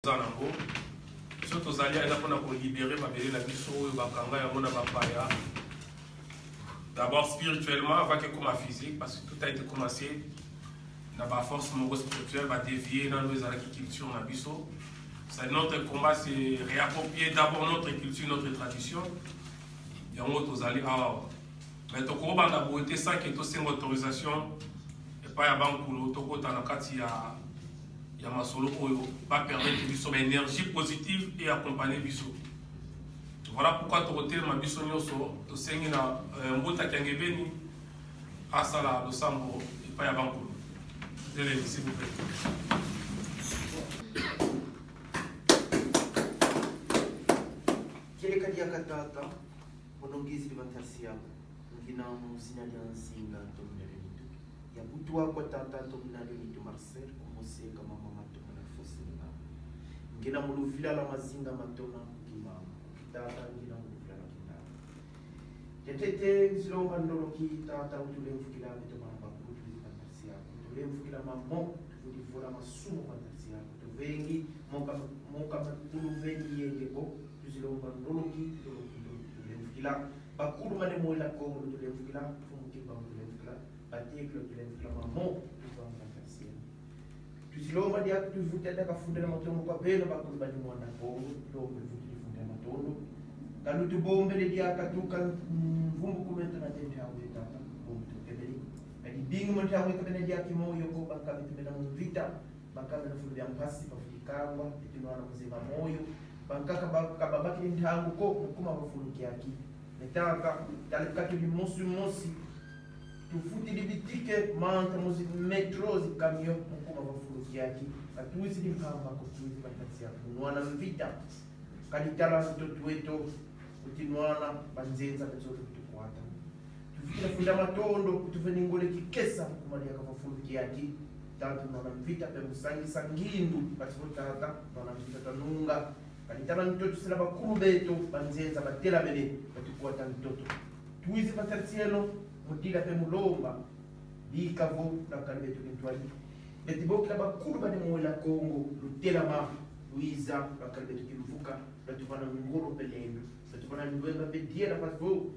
Surtout aux alliés pour libérer ma belle la biso bakanga ya mona bapaya. D'abord spirituellement avant que comme physique parce que tout a été commencé dans ma force spirituelle va dévier dans nos culture na biso. C'est notre combat, c'est réapproprier d'abord notre culture, notre tradition. Et on aux alliés mais to ko banda beauté sans que to sem autorisation et pas ya bankulo to ko tanakati ya il y a ma solo qui va permettre de une énergie positive et accompagner biso. Voilà pourquoi tu retiens ma biso nyoso, tu sais na mbota kiangebeni asala lo sambo et pas ya bankulo. Désolé s'il vous plaît. Kile kadi akatata monongezi libantasia ngina musina lyansinga tomnele nitu ya butu wako tata tomnele nitu Marcel kumose kama mama tomna fosina ngina muluvila la mazinga matona kimama tata ngina muluvila la kinda tetete nzilo mandolo ki tata utule mfukila bitoma bakuru libantasia utule mfukila mamo tulivula masumo bantasia tuvengi moka kuluveni yengeko tuzilomba ndoloki tulemfukila bakulu mane mola ko tulemfukila fumukimba tulemfukila bateklo tulemfukila mamo tuzamfantasia tuzilomba dia tuvuta daga fundela matondo kwa bela bakulu bani mwana ko lombe vuti fundela matondo kalu tubombele dia katuka mvumbu kumenta na tete hawe tata bombe tebeli adi bingu mwana hawe kabena dia kimoyo ko bakabe tebela mvita bakabe na fundela mpasi bafikangwa itinwana mzima moyo bankaka kababaki ntangu ko mukuma bafuluki yaki netaka talikati mosi tufuti libitike manta muzi metro zi kamyo mukuma bafuluki yaki atuizi limpamba ko tuizi batasi yako nwana mvita kaditala mtoto wetu utinwana banzenza bezoto tukwata tufikira funda matondo kutuveni ngole kikesa kumalia ka bafuluki yaki tatu nwana mvita pe musangi sangindu bativota tata nwana mvita tanunga kanitana mtoto sila bakuru beto banzenza batela bele batikuata mtoto tuizi patartielo mutila pe mulomba bikavo na kalibeto kintwali betibokla bakuru bane mola Kongo lutela ma luiza bakalibeto kimvuka batuvana ngoro pelendo batuvana ndwenga bediela pasvo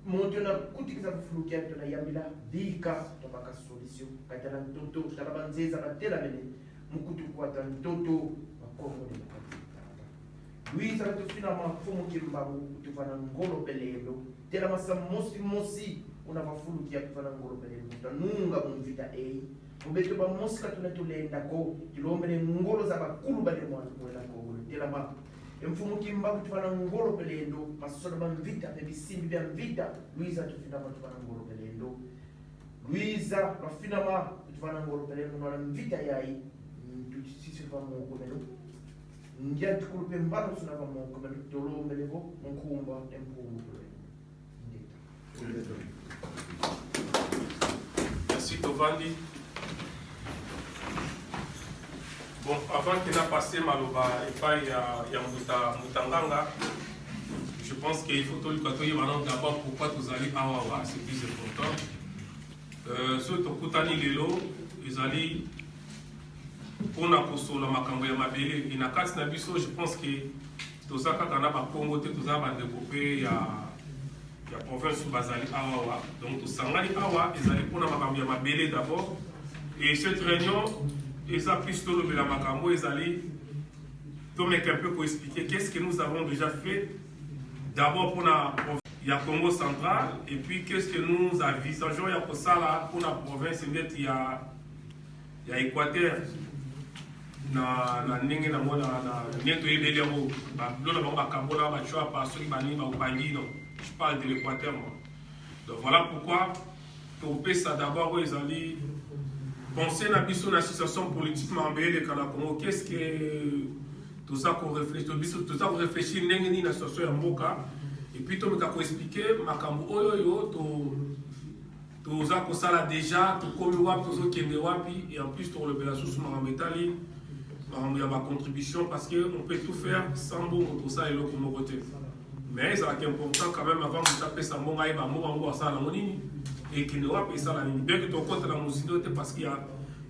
monto na kutikiza kufulukia to na yambila bika to baka solution katala mtoto tala banzenza batela bele mukutu kuata mtoto Kongo de Luisa tufina mafumu kimbabu tufana ngolo pelendo tela masa mosi unavafulu kia tufana ngolo pelendo tanunga mvita mubeto ba moska tunatulenda ko kilombe ngolo za bakulu bale mwana kwela ko tela ma mfumu kimbabu tufana ngolo pelendo masoda ba mvita pe bisimbi bya mvita Luisa tufina tufana ngolo pelendo Luisa rafina ma tufana ngolo pelendo na mvita yai sisi fa mo komelo ngia tukulupe mbano sunava monko mele tolo melevo monkumba empumu Merci Tovandi. Bon, avant qu'il a passé Maloba et pas il y a Mutanganga, je pense qu'il faut tout le monde d'abord pourquoi vous allez à Wawa, c'est plus important. Surtout Kutani Lelo, ils allaient pour na kosola makambo ya mabele ina kati na biso je pense que toza kaka na ba Congo te toza ba développer ya province bazali awa donc to sangali awa ezali pour na makambo ya mabele d'abord et cette réunion eza plus to le la makambo ezali to mettre un peu pour expliquer qu'est-ce que nous avons déjà fait d'abord pour na ya Congo central et puis qu'est-ce que nous envisageons ya kosala pour la province net ya Équateur na ndenge na mona na neto yebeli yango lona bango bakambola bachoa pa soki bani ba upangi non je parle de l'Équateur moi donc voilà pourquoi topesa d'abord les amis penser na biso na situation politiquement mbele kana Congo qu'est-ce que tout ça qu'on réfléchit tout ça qu'on réfléchit ndenge ni na situation ya mboka et puis to meka ko expliquer makambo oyo to za ko sala déjà to komi wapi to kende wapi et en plus to le bela sous mametali il y a ma contribution parce qu'on peut tout faire sans bon pour ça et le communauté. Mais c'est important quand même avant de taper ça bon aïe bah moi ça la monini et qui ne va pas ça la bien que ton compte la musique parce qu'il y a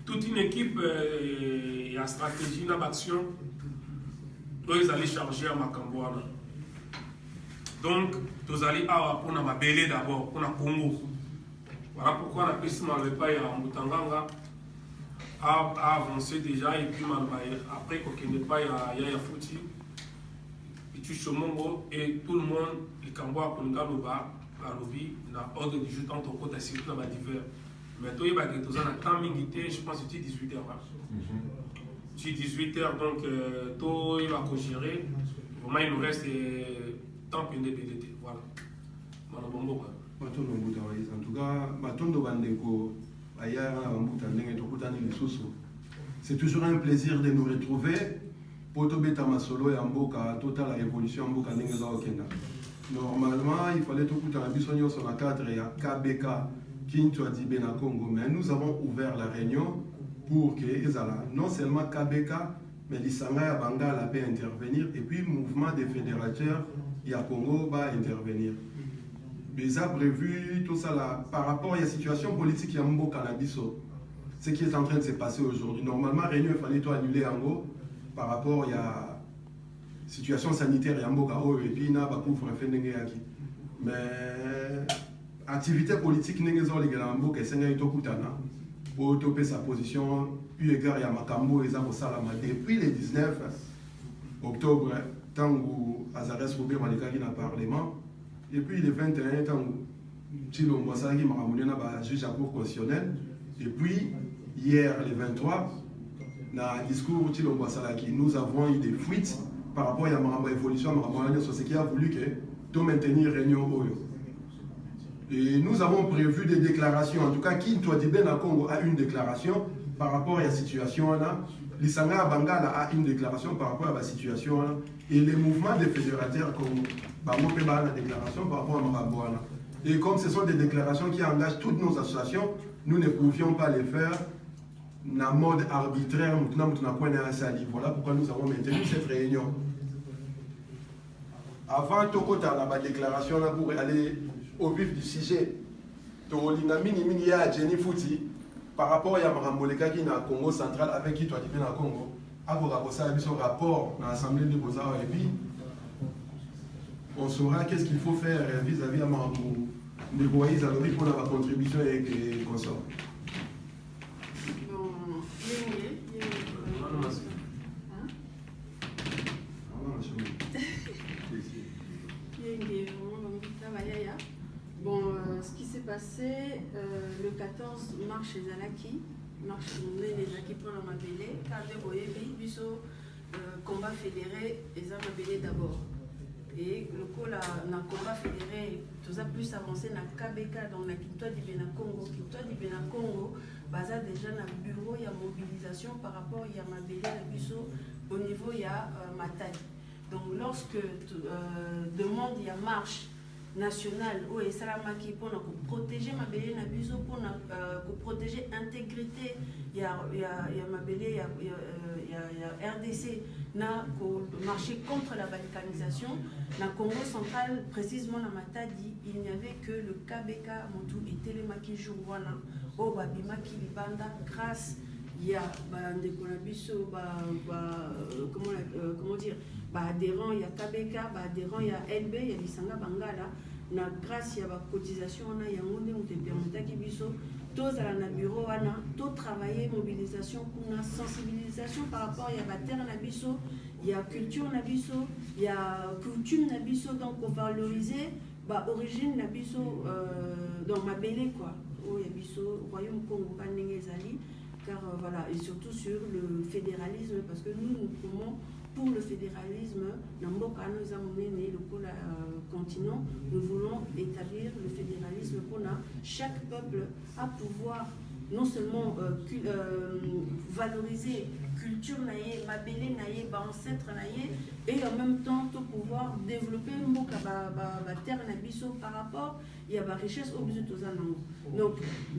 toute une équipe, il y la stratégie na l'action, ils allaient charger à Makambouana. Donc, tous allés pour na belé d'abord, pour na Congo. Voilà pourquoi on a pris le pays à Mutanganga a avancé déjà et puis après qu'on n'est pas à Yaya Fouti, et tu Chomongo et tout le monde, les Kamboa pour le Galoba, la lobby, na ordre du jour tant au côté circuit dans divers. Mais toi, il y a des choses à temps limité, je pense que tu 18h. Tu 18h, donc toi, il va co-gérer. Vraiment, il nous reste temps pour une BDT. Voilà. Voilà, bon, quoi. En tout cas, c'est toujours un plaisir de nous retrouver pour Tobeta Masolo et Amboka, total la révolution Amboka Nengeza Okenda. Normalement, il fallait tout à la sur la cadre et à KBK Kintu Adibé na Congo, mais nous avons ouvert la réunion pour que non seulement KBK, mais l'Isanga Bangala peut intervenir et puis le mouvement des fédérateurs et à Congo va intervenir. Déjà prévu tout ça là, par rapport à la situation politique Yambo Cannabiso, ce qui est en train de se passer aujourd'hui. Normalement, réunion, il fallait tout annuler en gros par rapport à la situation sanitaire Yambo Kao et puis il n'a pas couvre fait. Mais activité politique Nengezo les Galambo qui est Seigneur Tokutana pour topper sa position, eu égard à Makambo et Zabo Salama depuis le 19 octobre, tant où Azares Roubé Malikagi dans le Parlement. Et puis le 21 ans, Chilo Mwasaki m'a ramené à juge à cour constitutionnelle. Et puis hier, le 23, dans le discours Chilo Mwasaki, nous avons eu des fuites par rapport à l'évolution de ce qui a voulu que tout maintenir réunion Oyo. Et nous avons prévu des déclarations. En tout cas, qui doit dire bien à Congo a une déclaration par rapport à la situation là. L'Isanga Bangala a une déclaration par rapport à la situation là. Et les mouvements des fédérateurs comme la déclaration par rapport à Marabouana. Et comme ce sont des déclarations qui engagent toutes nos associations, nous ne pouvions pas les faire en mode arbitraire. Voilà pourquoi nous avons maintenu cette réunion. Avant Tokota, la déclaration là pour aller au vif du sujet, Jenny Fouti, par rapport à Maramboleka qui est dans le Congo central, avec qui tu as dit dans le Congo, à vous rapporter son rapport dans l'Assemblée de Beaux-Arts et puis on saura qu'est-ce qu'il faut faire vis-à-vis de Marambou de Boïse pour la contribution et les consorts. Bon, ce qui s'est passé le 14 mars chez Zalaki, marche les Zalaki pour la Mabélé, car de Boyebi, Bisso, combat fédéré, les armes Mabélé d'abord. Et le coup, là, dans le combat fédéré, tout ça plus avancé dans le KBK, dans la Kintoa du Bénin Congo. Kintoa du Bénin Congo, basé déjà dans le bureau, il y a mobilisation par rapport à Mabélé, Bisso, au niveau, il y a Matadi. Donc, lorsque demande, il y a marche national où est Salamaki pour protéger ma belle Nabuso pour protéger l'intégrité il y a ma belle il y a RDC n'a marché contre la balkanisation dans le Congo central précisément la Matadi il n'y avait que le KBK Montou et Télémaki Jouwana au Babimaki Libanda grâce il y a des Konabiso comment dire adhérents, il y a KBK, adhérents, il y a LB, il y a l'Isanga Bangala. Grâce à la cotisation, il y a un monde où il tous à la bureau, tout travailler, mobilisation, sensibilisation par rapport à la terre Nabiso, il y a culture Nabiso, il y a coutume Nabiso, donc on va valoriser origine Nabiso dans ma belle quoi. Oh, il y a Biso, Royaume Congo, Panengezali, car voilà, et surtout sur le fédéralisme, parce que nous pouvons. Pour le fédéralisme, Namboka nous a mené le continent, nous voulons établir le fédéralisme pour chaque peuple à pouvoir non seulement valoriser culture naïe, mabélé naïe, ancêtre naïe, et en même temps tout pouvoir développer Mboka terre nabiso par rapport il y a la richesse au besoin de donc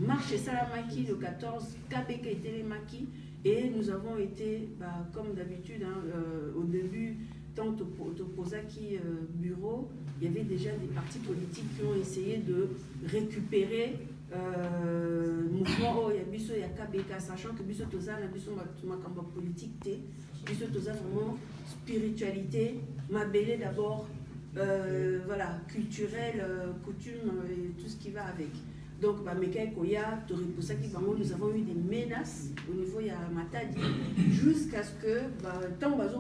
marche Salamaki le 14 KBK et Télémaki. Et nous avons été, comme d'habitude, au début, tant au Posaki bureau, il y avait déjà des partis politiques qui ont essayé de récupérer mouvement il y a biso il y a KBK, sachant que biso toza na biso makamba politique té, biso toza vraiment spiritualité, mabélé d'abord, voilà, culturel, coutume et tout ce qui va avec. Donc, pour ça nous avons eu des menaces au niveau de Matadi, jusqu'à ce que, tant que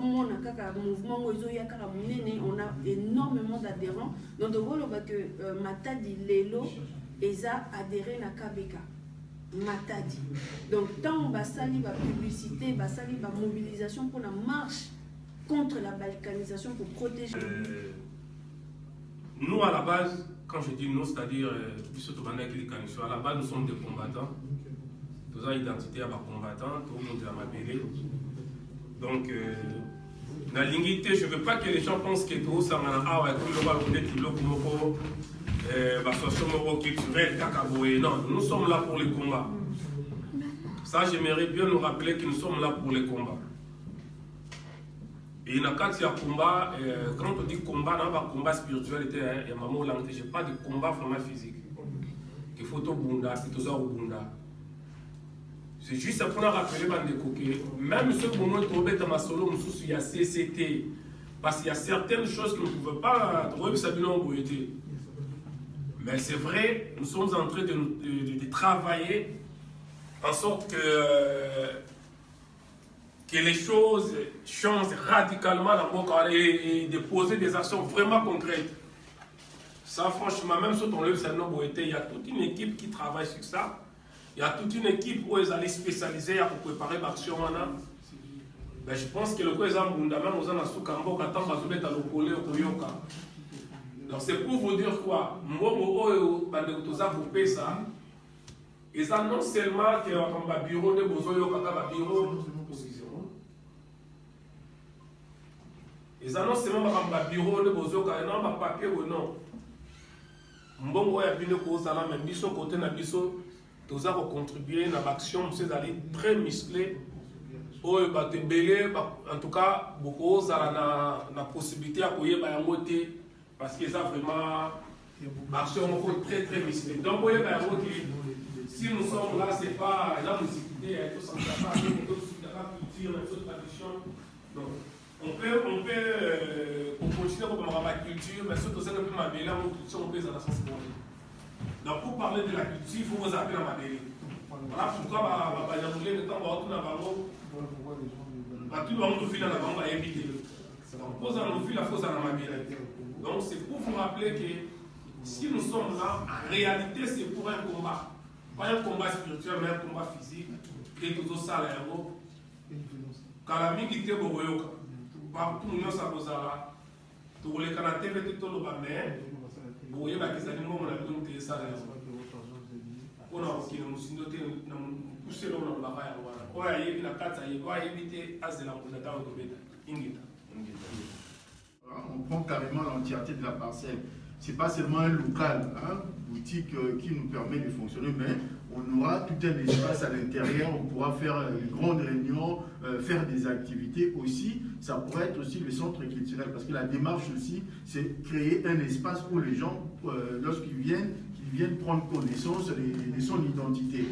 on a énormément d'adhérents. Donc, on voit que Matadi, Lelo, ils ont adhéré à KBK. Matadi. Donc, tant que sali la publicité, sali la mobilisation pour la marche contre la balkanisation pour protéger. Nous, à la base, quand je dis nous, c'est-à-dire, à la base, nous sommes des combattants. Nous avons identité à ma combattant, tout le monde est à ma bélé. Donc, la lignité, je ne veux pas que les gens pensent que tout ça, non, nous sommes là pour les combats. Ça, j'aimerais bien nous rappeler que nous sommes là pour les combats. Et quand il y a combat, quand on dit combat, il y a un combat spirituel, il y a un moment où je n'ai pas de combat vraiment physique. Il faut tout bunda, il faut tout bunda. C'est juste pour nous rappeler que même ce moment où on est dans ma solo, il y a CCT. Parce qu'il y a certaines choses que nous ne pouvons pas trouver, ça vient en beauté. Mais c'est vrai, nous sommes en train de travailler en sorte que les choses changent radicalement dans mon carré et de poser des actions vraiment concrètes. Ça, franchement, même si on lève ce nom, il y a toute une équipe qui travaille sur ça. Il y a toute une équipe où ils allaient spécialiser pour préparer l'action. Ben, je pense que le président Bunda, même aux Anasou Kambo, quand on va le coller au Koyoka. Donc, c'est pour vous dire quoi? Moi, ça. Et ça, non seulement que le bureau de Bozoyo, le bureau. Ils annoncent seulement le bureau de Bozoyo, non, le papier ou non. Mbongo ya bino ko sala mais biso côté na biso toza ko contribuer na l'action c'est d'aller très musclé oyo ba tebele en tout cas beaucoup sala na possibilité à koyeba yango te parce que ça vraiment action très très musclé donc koyeba yango que si nous sommes là c'est pas la musicité tout ça pas culture la tradition donc on peut continuer comme la culture, mais surtout c'est un peu ma belle, on peut la sensibilité. Donc pour parler de la culture, il faut vous appeler à ma belle. Voilà pourquoi le temps tout le monde nous file dans la banque à éviter. Donc pose à nous file la fausse à ma belle. Donc c'est pour vous rappeler que si nous sommes là, en réalité c'est pour un combat. Pas un combat spirituel, mais un combat physique. Et tout ça, là, quand la migité est partout nous sommes là, tous les Canadiens étaient tous les Bamais, vous voyez que ça nous a donné ça. On a aussi nous poussé le nom de la vaille. On a évité la carte, on a évité à ce on prend carrément l'entièreté de la parcelle. Ce n'est pas seulement un local, boutique qui nous permet de fonctionner, mais on aura tout un espace à l'intérieur, on pourra faire une grande réunion, faire des activités aussi. Ça pourrait être aussi le centre culturel, parce que la démarche aussi, c'est créer un espace où les gens, lorsqu'ils viennent prendre connaissance de son identité.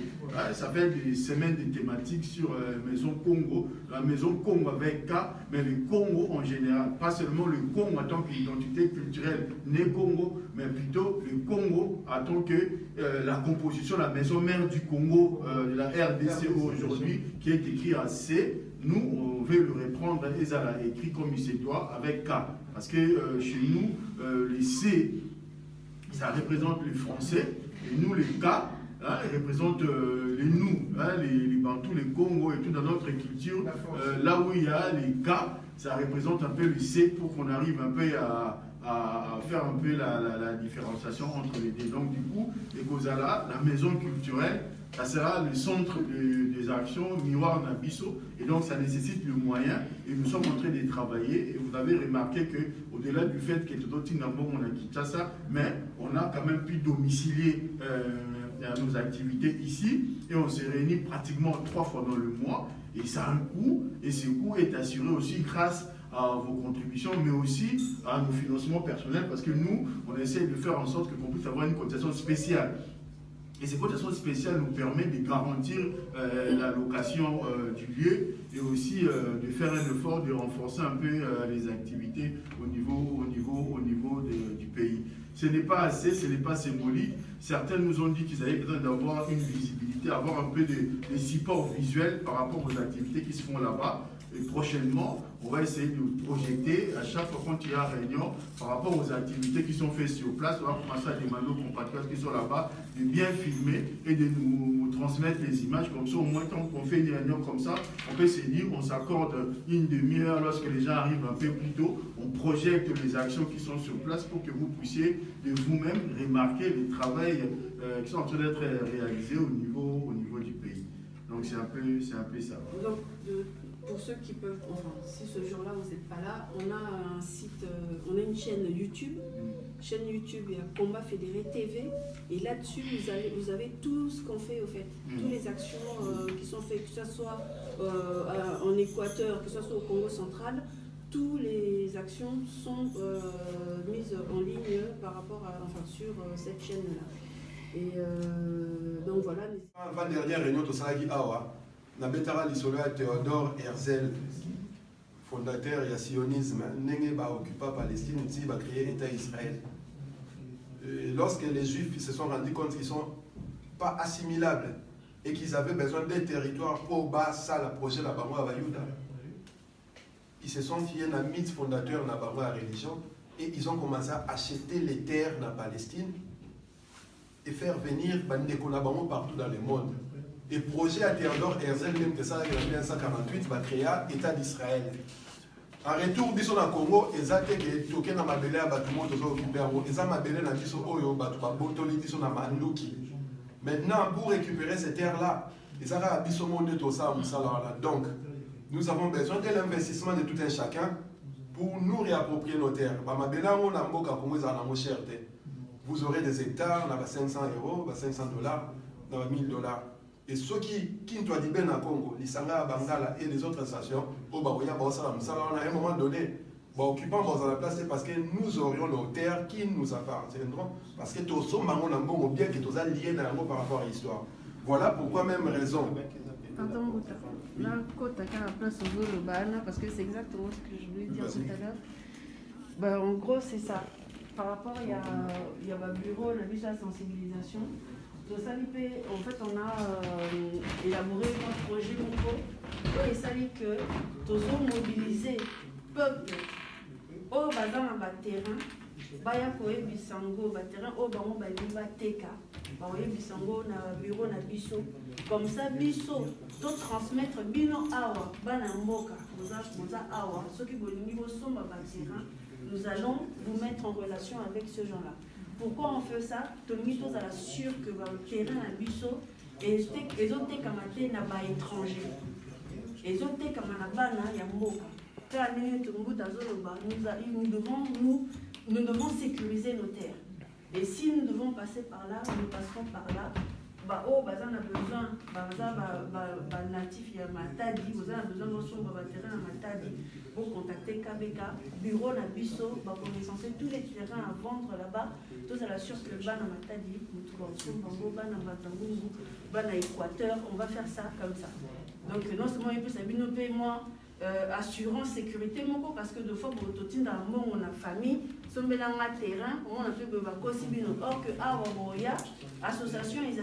Ça fait des semaines de thématiques sur Maison Congo, la Maison Congo avec K, mais le Congo en général. Pas seulement le Congo en tant qu'identité culturelle né Congo, mais plutôt le Congo en tant que la composition, la maison mère du Congo, de la RDC aujourd'hui, qui est écrit à C. Nous, on veut le reprendre, et ça l'a écrit comme il se doit, avec K. Parce que chez nous, les C, ça représente les Français, et nous, les K, ils représentent les nous, les Bantous, les Congo et tout dans notre culture. Là où il y a les K, ça représente un peu le C pour qu'on arrive un peu à faire un peu la différenciation entre les deux. Donc du coup, les Gozala, la maison culturelle, ça sera le centre des actions Miroir Nabiso, et donc ça nécessite le moyen, et nous sommes en train de travailler, et vous avez remarqué qu'au-delà du fait que tout le monde on a quitté ça, mais on a quand même pu domicilier nos activités ici, et on se réunit pratiquement 3 fois dans le mois, et ça a un coût, et ce coût est assuré aussi grâce à vos contributions, mais aussi à nos financements personnels, parce que nous, on essaie de faire en sorte qu'on puisse avoir une cotisation spéciale. Les exploitations spéciales nous permettent de garantir la location du lieu et aussi de faire un effort de renforcer un peu les activités au niveau du pays. Ce n'est pas assez, ce n'est pas symbolique. Certains nous ont dit qu'ils avaient besoin d'avoir une visibilité, avoir un peu de support visuel par rapport aux activités qui se font là-bas. Et prochainement, on va essayer de projeter à chaque fois qu'il y a réunion par rapport aux activités qui sont faites sur place. On va commencer à demander aux compatriotes qui sont là-bas de bien filmer et de nous transmettre les images. Comme ça, au moins, quand on fait une réunion comme ça, on peut se dire, on s'accorde une demi-heure lorsque les gens arrivent un peu plus tôt. On projette les actions qui sont sur place pour que vous puissiez de vous-même remarquer le travail qui sont en train d'être réalisés au niveau du pays. Donc, c'est un peu ça. Donc, pour ceux qui peuvent, enfin, si ce jour-là vous n'êtes pas là, on a un site, on a une chaîne YouTube. Chaîne YouTube, il y a Combat Fédéré TV. Et là-dessus, vous avez tout ce qu'on fait, au fait. Toutes les actions qui sont faites, que ce soit en Équateur, que ce soit au Congo central, toutes les actions sont mises en ligne par rapport à, enfin, sur cette chaîne-là. Et donc voilà. Avant dernière réunion, tout ça qui awa. Nabetara Lissola Théodore Herzl, fondateur du sionisme, n'est pas occupé Palestine, il va créer l'État Israël. Lorsque les Juifs se sont rendus compte qu'ils ne sont pas assimilables et qu'ils avaient besoin des territoires pour bas, ça, la projet la Bango Avayuda, ils se sont fiés à mythe fondateur de la Bango religion et ils ont commencé à acheter les terres dans la Palestine et faire venir Bandeko Nabango partout dans le monde. Et le projet à Théodore Herzl, même que ça, en 1948, va créer l'État d'Israël. En retour, ils sont dans le Congo, ils ont été toqués dans ma belle à Batoumo, ils ont occupé ils ont ma belle dans Biso Oyo, Batouabotoli, ils sont dans Manlouki. Maintenant, pour récupérer ces terres-là, ils ont à Biso Monde, tout ça, donc, nous avons besoin de l'investissement de tout un chacun pour nous réapproprier nos terres. Ma belle, on a un Congo, ils ont une cherté. Vous aurez des hectares, on a 500 €, 500 $, on a 1000 $. Et ceux qui ne doivent pas bien au Congo, les Sanga, Bangala et les autres stations, à un moment donné, occupant la place, c'est parce que nous aurions nos terres qui nous appartiendront, parce que tous sommes bien que tous liés par rapport à l'histoire. Voilà pourquoi même raison. Parce que c'est exactement ce que je voulais dire tout à l'heure. En gros, c'est ça. Par rapport, il y a un bureau, le but de la sensibilisation. En fait, on a élaboré un projet nouveau où il s'agit que nous avons mobilisé le peuple au bazar dans le terrain, baya koye bisango ba terrain au bango ba liba teka ba koye bisango na bureau na biso comme ça biso to transmettre bino awa bana mboka boza awa soki bolingi bosomba ba terrain, nous allons vous mettre en relation avec ce genre-là. Pourquoi on fait ça? Tout le monde est sûr que le terrain à Bisso et les autres étrangers. Les autres nous devons sécuriser nos terres. Et si nous devons passer par là, nous passerons par là. On a besoin natif il y a Matadi, vous avez besoin de terrain à Matadi pour contacter KBK, bureau na biso, pour licencier tous les terrains à vendre là-bas. Tout ça sûr que le ban à Matadi, ban à Équateur, on va faire ça comme ça. Donc non seulement il peut s'abîmer au paiement, assurance, sécurité, parce que deux fois pour le dans le monde, on a famille, sur le terrain, on a fait or que Awaboya, association, ils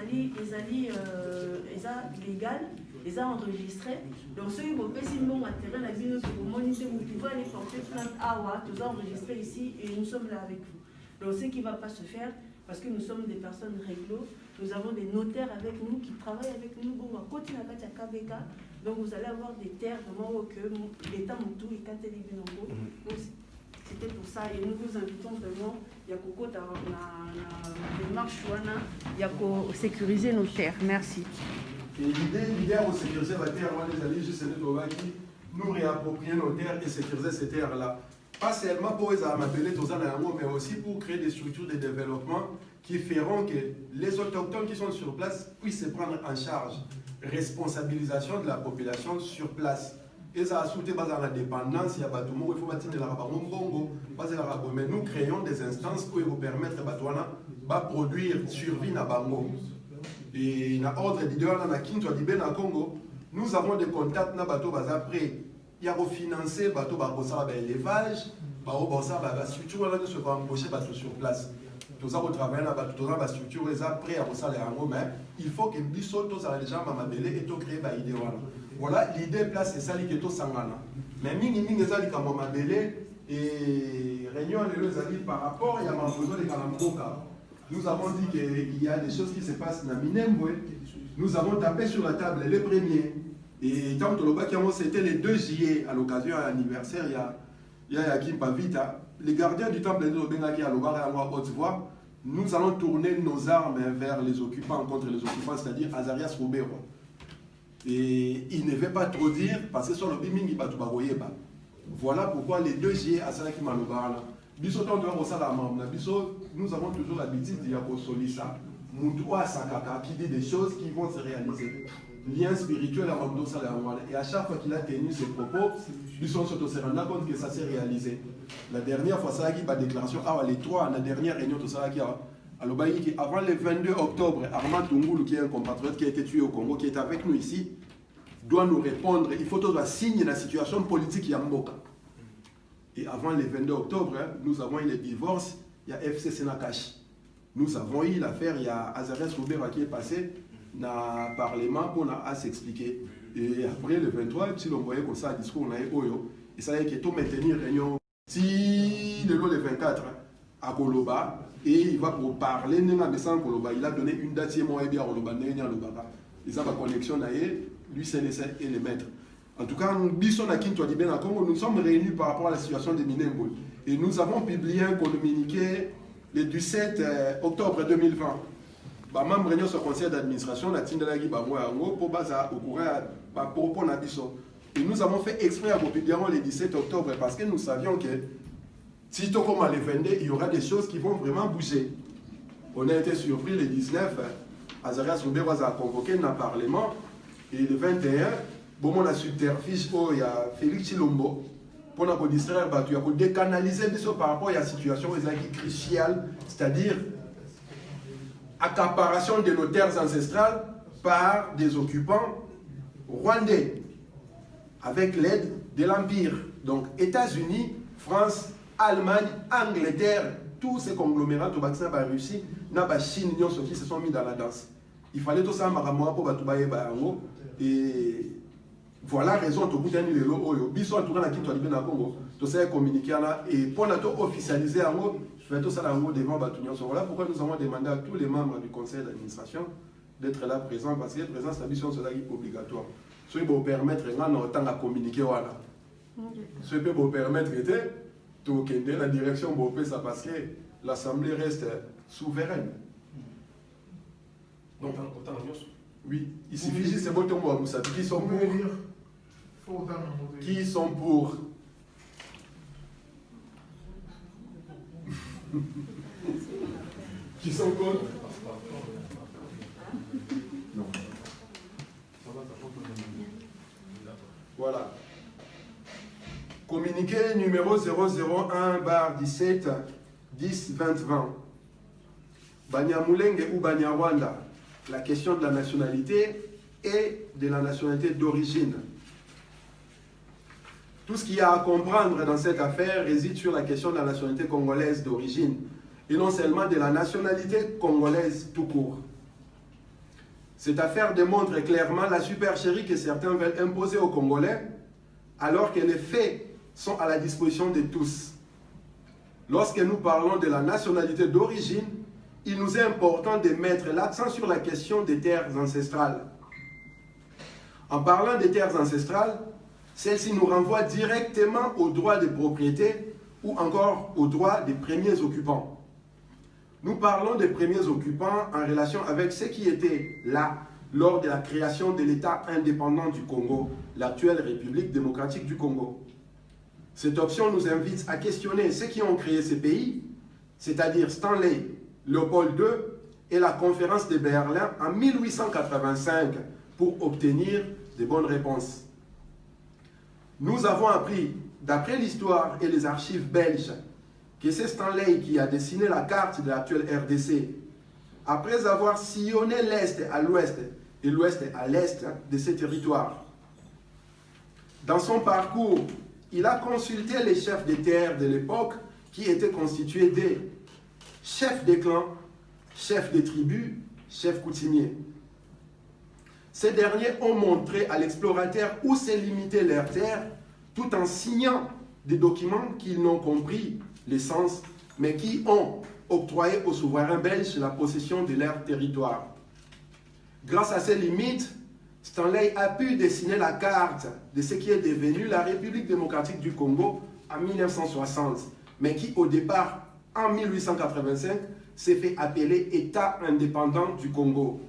légal, ils ont enregistré. Donc ceux qui vont payer si bon terrain, la vie pour moniter, vous pouvez aller porter plainte Awa, tout enregistré ici et nous sommes là avec vous. Donc ce qui ne va pas se faire, parce que nous sommes des personnes réglo, nous avons des notaires avec nous qui travaillent avec nous, on va continuer à faire KBK. Donc vous allez avoir des terres vraiment que l'État Moutou et Kateli Binongo. Donc c'était pour ça et nous vous invitons vraiment, il y a Coco dans la démarche, il y a qu'à sécuriser nos terres. Merci. Et l'idée de sécuriser la terre, les alliés, juste nous réapproprier nos terres et sécuriser ces terres-là. Pas seulement pour les appeler tous mais aussi pour créer des structures de développement qui feront que les autochtones qui sont sur place puissent se prendre en charge. Responsabilisation de la population sur place. Et ça a soutenu la dépendance, il y a Batoumo, il faut bâtir la Rabongo, mais nous créons des instances pour vous permettre de produire survie à Bango. Et na ordre leader na Kinto Dibé na Congo, nous avons des contacts na bateau baza prêt. Il y a refinancé bateau bakosa ba élevage, ba obosa ba structure là de se va embaucher bateau sur place. Tous ça travailler na bateau ba structure les prêt à ça les ango mais il faut que biso tous ça les gens mamabelé et to créer ba idée voilà l'idée place c'est ça li que to sangana. Mais mingi ça li kama mabelé et réunion les amis par rapport il y a besoin de Kalamboka. Nous avons dit qu'il y a des choses qui se passent dans Minembwe. Nous avons tapé sur la table les premiers. Et tant que c'était le 2 juillet, à l'occasion de l'anniversaire, il y a Yakim Pavita. Les gardiens du temple de Bengaki à l'Obara et à Haute-Voix, nous allons tourner nos armes vers les occupants, contre les occupants, c'est-à-dire Azarias Robero. Et il ne veut pas trop dire, parce que sur le Bimingi Batoubaroyeba. Voilà pourquoi les 2 juillet à Salaki Malobara. Nous avons toujours l'habitude de dire Solisa, Moutoua Sakaka, qui dit des choses qui vont se réaliser. Lien spirituel à Mamdo Salamwala. Et à chaque fois qu'il a tenu ses propos, nous sommes se rendant compte que ça s'est réalisé. La dernière fois, ça a été ma déclaration, les 3, la dernière réunion de Salaki, avant le 22 octobre, Armand Tungoulou, qui est un compatriote qui a été tué au Congo, qui est avec nous ici, doit nous répondre. Il faut toujours signer la situation politique Yamboka. Et avant le 22 octobre, nous avons eu le divorce, il y a FC Senakash. Nous avons eu l'affaire, il y a Azarès Roubera qui est passé dans le Parlement pour s'expliquer. Et après le 23, si l'on voyait comme ça, un discours, on a eu Oyo. Et ça veut dire qu'il faut maintenir une réunion. Si le 24 à Koloba, et il va pour parler, il a donné une date, et ça va connexion, lui c'est les maîtres. En tout cas, nous sommes réunis par rapport à la situation de Minembwe. Et nous avons publié un communiqué le 17 octobre 2020. Membre de ce conseil d'administration, et nous avons fait exprès à publier le 17 octobre parce que nous savions que si tout comme les 22, il y aura des choses qui vont vraiment bouger. On a été surpris le 19, Azarias Roubero a convoqué un parlement et le 21, bon, on a subterfuge, il y a Félix Chilombo, pour nous distraire, pour décanaliser par rapport à la situation cruciale, c'est-à-dire accaparation de nos terres ancestrales par des occupants rwandais, avec l'aide de l'Empire. Donc, États-Unis, France, Allemagne, Angleterre, tous ces conglomérats, tout ça, la Russie, la Chine, qui se sont mis dans la danse. Il fallait tout ça, et voilà la raison pour laquelle nous avons Congo, communiqué et pour nous officialiser tout ça devant voilà pourquoi nous avons demandé à tous les membres du conseil d'administration d'être là présents parce que la présence de la mission est obligatoire. Ce qui peut permettre de communiquer. Ce qui peut permettre de la direction parce que l'Assemblée reste souveraine. Donc, oui, il suffit juste de mots à Moussa. Qui sont pour? Qui sont pour? Qui sont contre? Non. Voilà. Communiqué numéro 001/17 10 20 20. Banyamulenge ou Banyarwanda. La question de la nationalité et de la nationalité d'origine. Tout ce qu'il y a à comprendre dans cette affaire réside sur la question de la nationalité congolaise d'origine et non seulement de la nationalité congolaise tout court. Cette affaire démontre clairement la supercherie que certains veulent imposer aux Congolais alors que les faits sont à la disposition de tous. Lorsque nous parlons de la nationalité d'origine, il nous est important de mettre l'accent sur la question des terres ancestrales. En parlant des terres ancestrales, celle-ci nous renvoie directement aux droits de propriété ou encore aux droits des premiers occupants. Nous parlons des premiers occupants en relation avec ceux qui étaient là lors de la création de l'État indépendant du Congo, l'actuelle République démocratique du Congo. Cette option nous invite à questionner ceux qui ont créé ces pays, c'est-à-dire Stanley, Léopold II et la conférence de Berlin en 1885 pour obtenir de bonnes réponses. Nous avons appris, d'après l'histoire et les archives belges, que c'est Stanley qui a dessiné la carte de l'actuelle RDC après avoir sillonné l'Est à l'Ouest et l'Ouest à l'Est de ces territoires. Dans son parcours, il a consulté les chefs des terres de l'époque qui étaient constitués des chefs des clans, chefs des tribus, chefs coutumiers. Ces derniers ont montré à l'explorateur où se limitaient leurs terres tout en signant des documents qu'ils n'ont compris l'essence, mais qui ont octroyé aux souverains belges la possession de leur territoire. Grâce à ces limites, Stanley a pu dessiner la carte de ce qui est devenu la République démocratique du Congo en 1960, mais qui au départ, en 1885, s'est fait appeler État indépendant du Congo.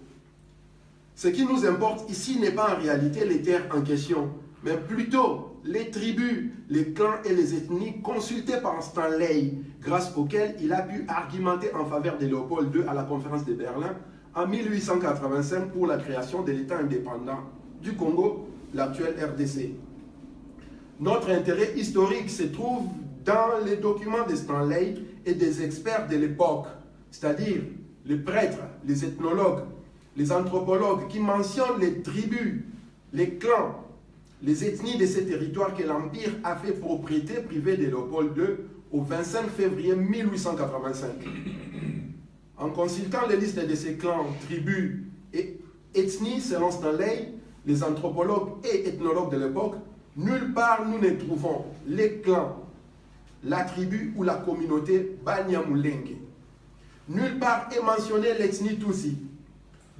Ce qui nous importe ici n'est pas en réalité les terres en question, mais plutôt les tribus, les clans et les ethnies consultés par Stanley, grâce auxquels il a pu argumenter en faveur de Léopold II à la conférence de Berlin en 1885 pour la création de l'État indépendant du Congo, l'actuel RDC. Notre intérêt historique se trouve dans les documents de Stanley et des experts de l'époque, c'est-à-dire les prêtres, les ethnologues, les anthropologues qui mentionnent les tribus, les clans, les ethnies de ces territoires que l'Empire a fait propriété privée de Léopold II au 25 février 1885. En consultant les listes de ces clans, tribus et ethnies selon Stanley, les anthropologues et ethnologues de l'époque, nulle part nous ne trouvons les clans, la tribu ou la communauté Banyamulenge. Nulle part est mentionné l'ethnie Tutsi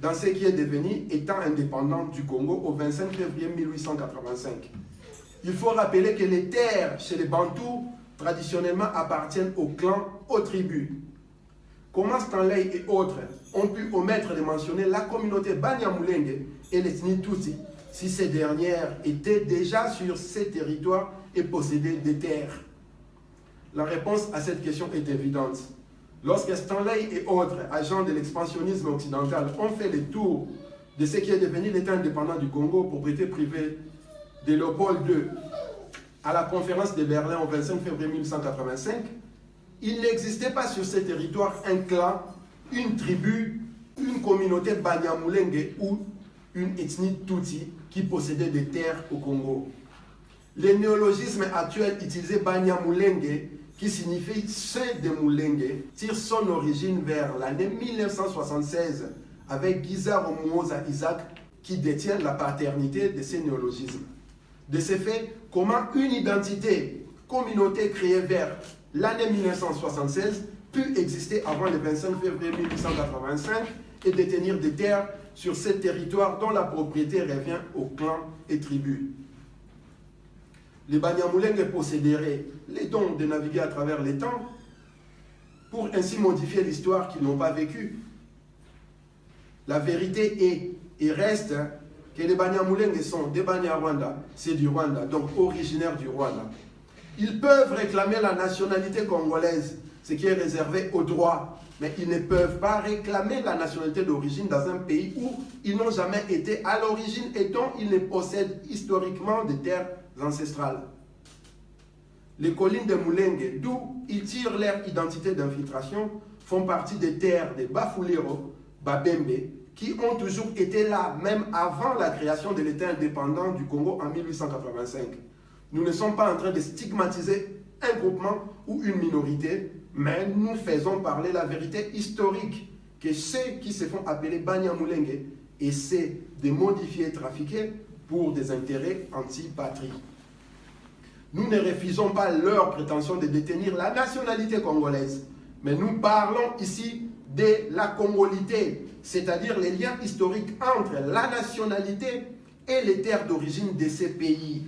dans ce qui est devenu État indépendant du Congo au 25 février 1885. Il faut rappeler que les terres chez les Bantous traditionnellement appartiennent aux clans, aux tribus. Comment Stanley et autres ont pu omettre de mentionner la communauté Banyamulenge et l'ethnie Tutsi si ces dernières étaient déjà sur ces territoires et possédaient des terres? La réponse à cette question est évidente. Lorsque Stanley et autres agents de l'expansionnisme occidental ont fait le tour de ce qui est devenu l'État indépendant du Congo, propriété privée de Léopold II, à la conférence de Berlin au 25 février 1885, il n'existait pas sur ces territoires un clan, une tribu, une communauté Banyamulenge ou une ethnie Tutsi qui possédait des terres au Congo. Le néologisme actuel utilisé Banyamulenge, qui signifie ceux de Mulenge, tire son origine vers l'année 1976 avec Giza Romuoza Isaac qui détient la paternité de ces néologismes. De ce fait, comment une identité, communauté créée vers l'année 1976 pu exister avant le 25 février 1885 et détenir des terres sur ces territoires dont la propriété revient aux clans et tribus. Les Banyamulenge posséderaient les dons de naviguer à travers les temps pour ainsi modifier l'histoire qu'ils n'ont pas vécue. La vérité est et reste que les Banyamulenge sont des Banyarwanda, c'est du Rwanda, donc originaires du Rwanda. Ils peuvent réclamer la nationalité congolaise, ce qui est réservé aux droits, mais ils ne peuvent pas réclamer la nationalité d'origine dans un pays où ils n'ont jamais été à l'origine et dont ils ne possèdent historiquement des terres ancestrales. Les collines de Mulenge, d'où ils tirent leur identité d'infiltration, font partie des terres de Bafulero, Babembe, qui ont toujours été là, même avant la création de l'État indépendant du Congo en 1885. Nous ne sommes pas en train de stigmatiser un groupement ou une minorité, mais nous faisons parler la vérité historique que ceux qui se font appeler Banyamulenge essaient de modifier et trafiquer pour des intérêts anti-patrie. Nous ne refusons pas leur prétention de détenir la nationalité congolaise, mais nous parlons ici de la congolité, c'est-à-dire les liens historiques entre la nationalité et les terres d'origine de ces pays.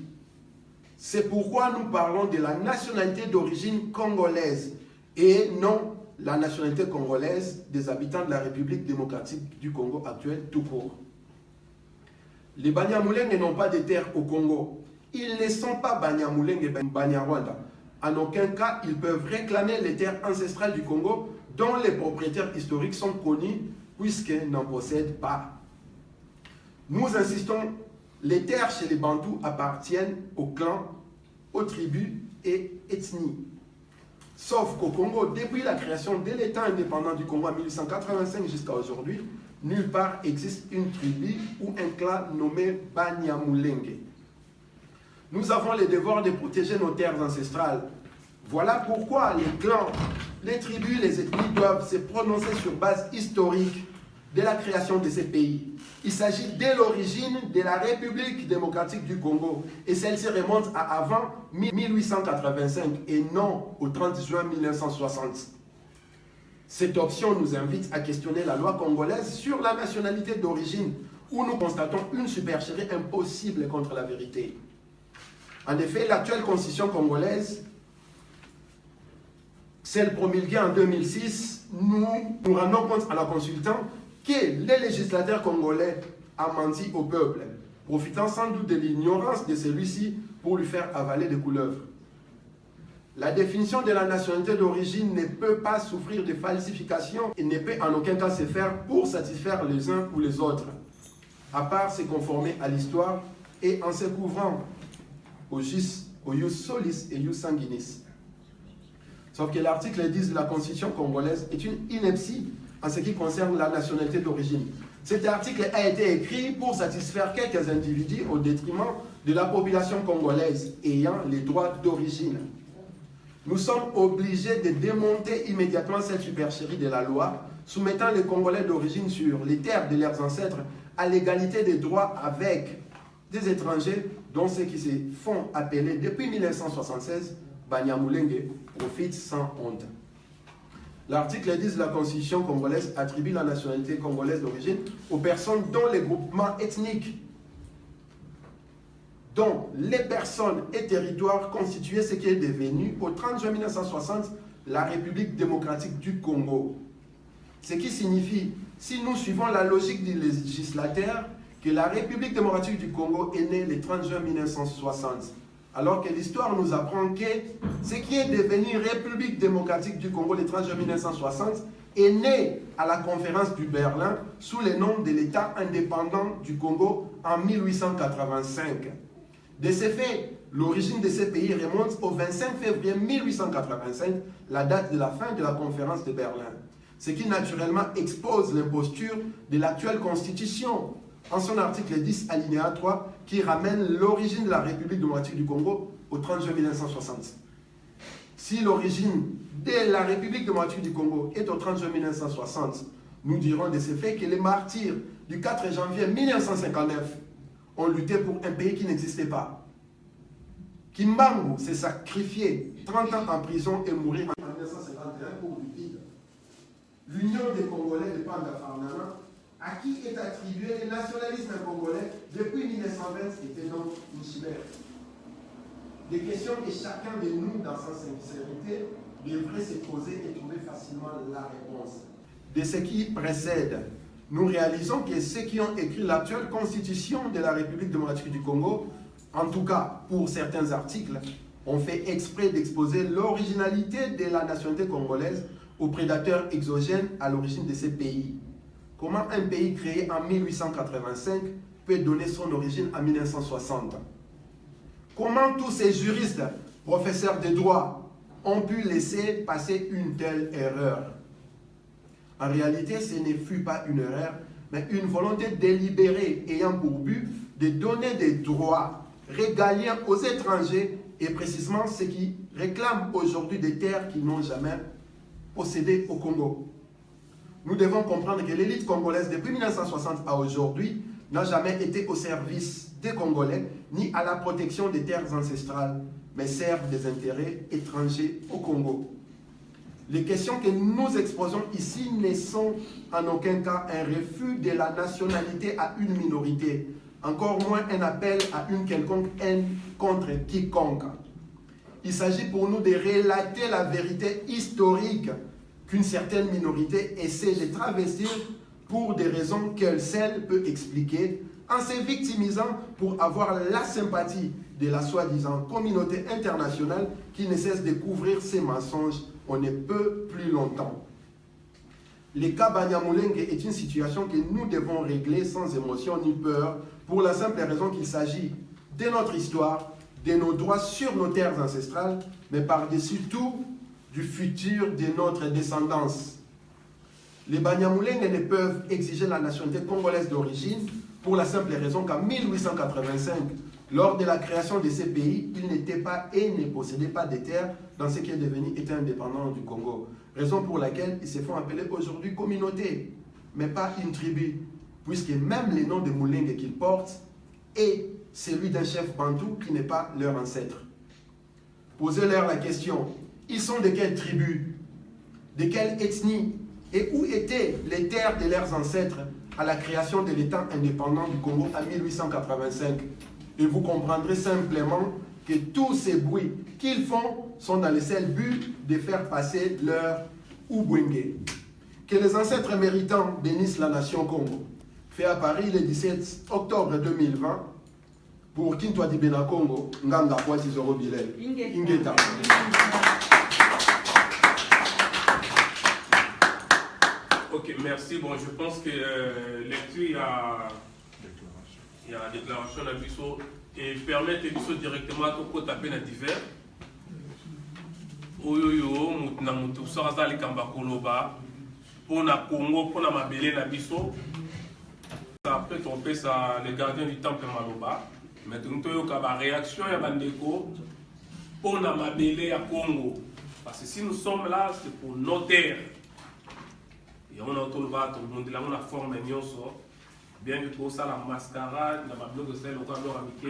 C'est pourquoi nous parlons de la nationalité d'origine congolaise et non la nationalité congolaise des habitants de la République démocratique du Congo actuelle tout court. Les Banyamulenge n'ont pas de terres au Congo. Ils ne sont pas Banyamulenge et Banyarwanda. En aucun cas, ils peuvent réclamer les terres ancestrales du Congo dont les propriétaires historiques sont connus puisqu'ils n'en possèdent pas. Nous insistons, les terres chez les Bantous appartiennent aux clans, aux tribus et ethnies. Sauf qu'au Congo, depuis la création de l'État indépendant du Congo en 1885 jusqu'à aujourd'hui, nulle part existe une tribu ou un clan nommé Banyamulenge. Nous avons le devoir de protéger nos terres ancestrales. Voilà pourquoi les clans, les tribus, les ethnies doivent se prononcer sur base historique de la création de ces pays. Il s'agit dès l'origine de la République démocratique du Congo et celle-ci remonte à avant 1885 et non au 30 juin 1960. Cette option nous invite à questionner la loi congolaise sur la nationalité d'origine où nous constatons une supercherie impossible contre la vérité. En effet, l'actuelle constitution congolaise, celle promulguée en 2006, nous rendons compte en la consultant que les législateurs congolais ont menti au peuple, profitant sans doute de l'ignorance de celui-ci pour lui faire avaler des couleuvres. La définition de la nationalité d'origine ne peut pas souffrir de falsification et ne peut en aucun cas se faire pour satisfaire les uns ou les autres, à part se conformer à l'histoire et en se couvrant au jus solis et jus sanguinis. Sauf que l'article 10 de la Constitution congolaise est une ineptie en ce qui concerne la nationalité d'origine. Cet article a été écrit pour satisfaire quelques individus au détriment de la population congolaise ayant les droits d'origine. Nous sommes obligés de démonter immédiatement cette supercherie de la loi, soumettant les Congolais d'origine sur les terres de leurs ancêtres à l'égalité des droits avec des étrangers dont ceux qui se font appeler depuis 1976 Banyamulenge profitent sans honte. L'article 10 de la Constitution congolaise attribue la nationalité congolaise d'origine aux personnes dont les groupements ethniques, dont les personnes et territoires constituaient ce qui est devenu au 30 juin 1960 la République démocratique du Congo. Ce qui signifie, si nous suivons la logique du législateur, que la République démocratique du Congo est née le 30 juin 1960. Alors que l'histoire nous apprend que ce qui est devenu République démocratique du Congo le 30 juin 1960 est né à la conférence du Berlin sous le nom de l'État indépendant du Congo en 1885. De ce fait, l'origine de ces pays remonte au 25 février 1885, la date de la fin de la conférence de Berlin. Ce qui naturellement expose l'imposture de l'actuelle constitution en son article 10, alinéa 3, qui ramène l'origine de la République démocratique du Congo au 30 juin 1960. Si l'origine de la République démocratique du Congo est au 30 juin 1960, nous dirons de ce fait que les martyrs du 4 janvier 1959 ont lutté pour un pays qui n'existait pas. Kimbangu s'est sacrifié 30 ans en prison et mourir en 1951 pour du vide. L'Union des Congolais de Panda-Farnana, à qui est attribué le nationalisme congolais depuis 1920, était donc une chimère. Des questions que chacun de nous, dans sa sincérité, devrait se poser et trouver facilement la réponse. De ce qui précède, nous réalisons que ceux qui ont écrit l'actuelle constitution de la République démocratique du Congo, en tout cas pour certains articles, ont fait exprès d'exposer l'originalité de la nationalité congolaise aux prédateurs exogènes à l'origine de ces pays. Comment un pays créé en 1885 peut donner son origine en 1960? Comment tous ces juristes, professeurs de droit, ont pu laisser passer une telle erreur? En réalité, ce ne fut pas une erreur, mais une volonté délibérée ayant pour but de donner des droits régaliens aux étrangers et précisément ceux qui réclament aujourd'hui des terres qu'ils n'ont jamais possédées au Congo. Nous devons comprendre que l'élite congolaise, depuis 1960 à aujourd'hui, n'a jamais été au service des Congolais, ni à la protection des terres ancestrales, mais servent des intérêts étrangers au Congo. Les questions que nous exposons ici ne sont en aucun cas un refus de la nationalité à une minorité, encore moins un appel à une quelconque haine contre quiconque. Il s'agit pour nous de relater la vérité historique qu'une certaine minorité essaie de travestir pour des raisons qu'elle seule peut expliquer, en se victimisant pour avoir la sympathie de la soi-disant communauté internationale qui ne cesse de couvrir ces mensonges on ne peut plus longtemps. Le cas Banyamulenge est une situation que nous devons régler sans émotion ni peur, pour la simple raison qu'il s'agit de notre histoire, de nos droits sur nos terres ancestrales, mais par-dessus tout, du futur de notre descendance. Les Banyamulenge ne peuvent exiger la nationalité congolaise d'origine pour la simple raison qu'en 1885, lors de la création de ces pays, ils n'étaient pas et ne possédaient pas de terres dans ce qui est devenu État indépendant du Congo. Raison pour laquelle ils se font appeler aujourd'hui communauté, mais pas une tribu, puisque même le nom de Mulenge qu'ils portent est celui d'un chef bantou qui n'est pas leur ancêtre. Posez-leur la question, ils sont de quelle tribu, de quelle ethnie, et où étaient les terres de leurs ancêtres à la création de l'État indépendant du Congo en 1885. Et vous comprendrez simplement que tous ces bruits qu'ils font sont dans le seul but de faire passer leur Ubwenge. Que les ancêtres méritants bénissent la nation Congo. Fait à Paris le 17 octobre 2020 pour Kintwa Dibena Congo, Nganga Kwati Zoro Bilel. Ingeta. Ok, merci. Bon, je pense que lecture, il y a la déclaration de Bissot et permettre Bissot directement à taper dans divers. Oyoyo, Moutna Moutou, Sarazali Kambakoloba, pour na Congo, pour na Mabélé na Bissot. Après, on fait ça, les gardiens du temple Maloba. Maintenant, il y a une réaction à Bandeko pour na Mabélé à Congo. Parce que si nous sommes là, c'est pour nos terres. Et on a tout le monde là, on a formé Nyonso. Bien que tout ça, la mascarade, la bloc de sel, on a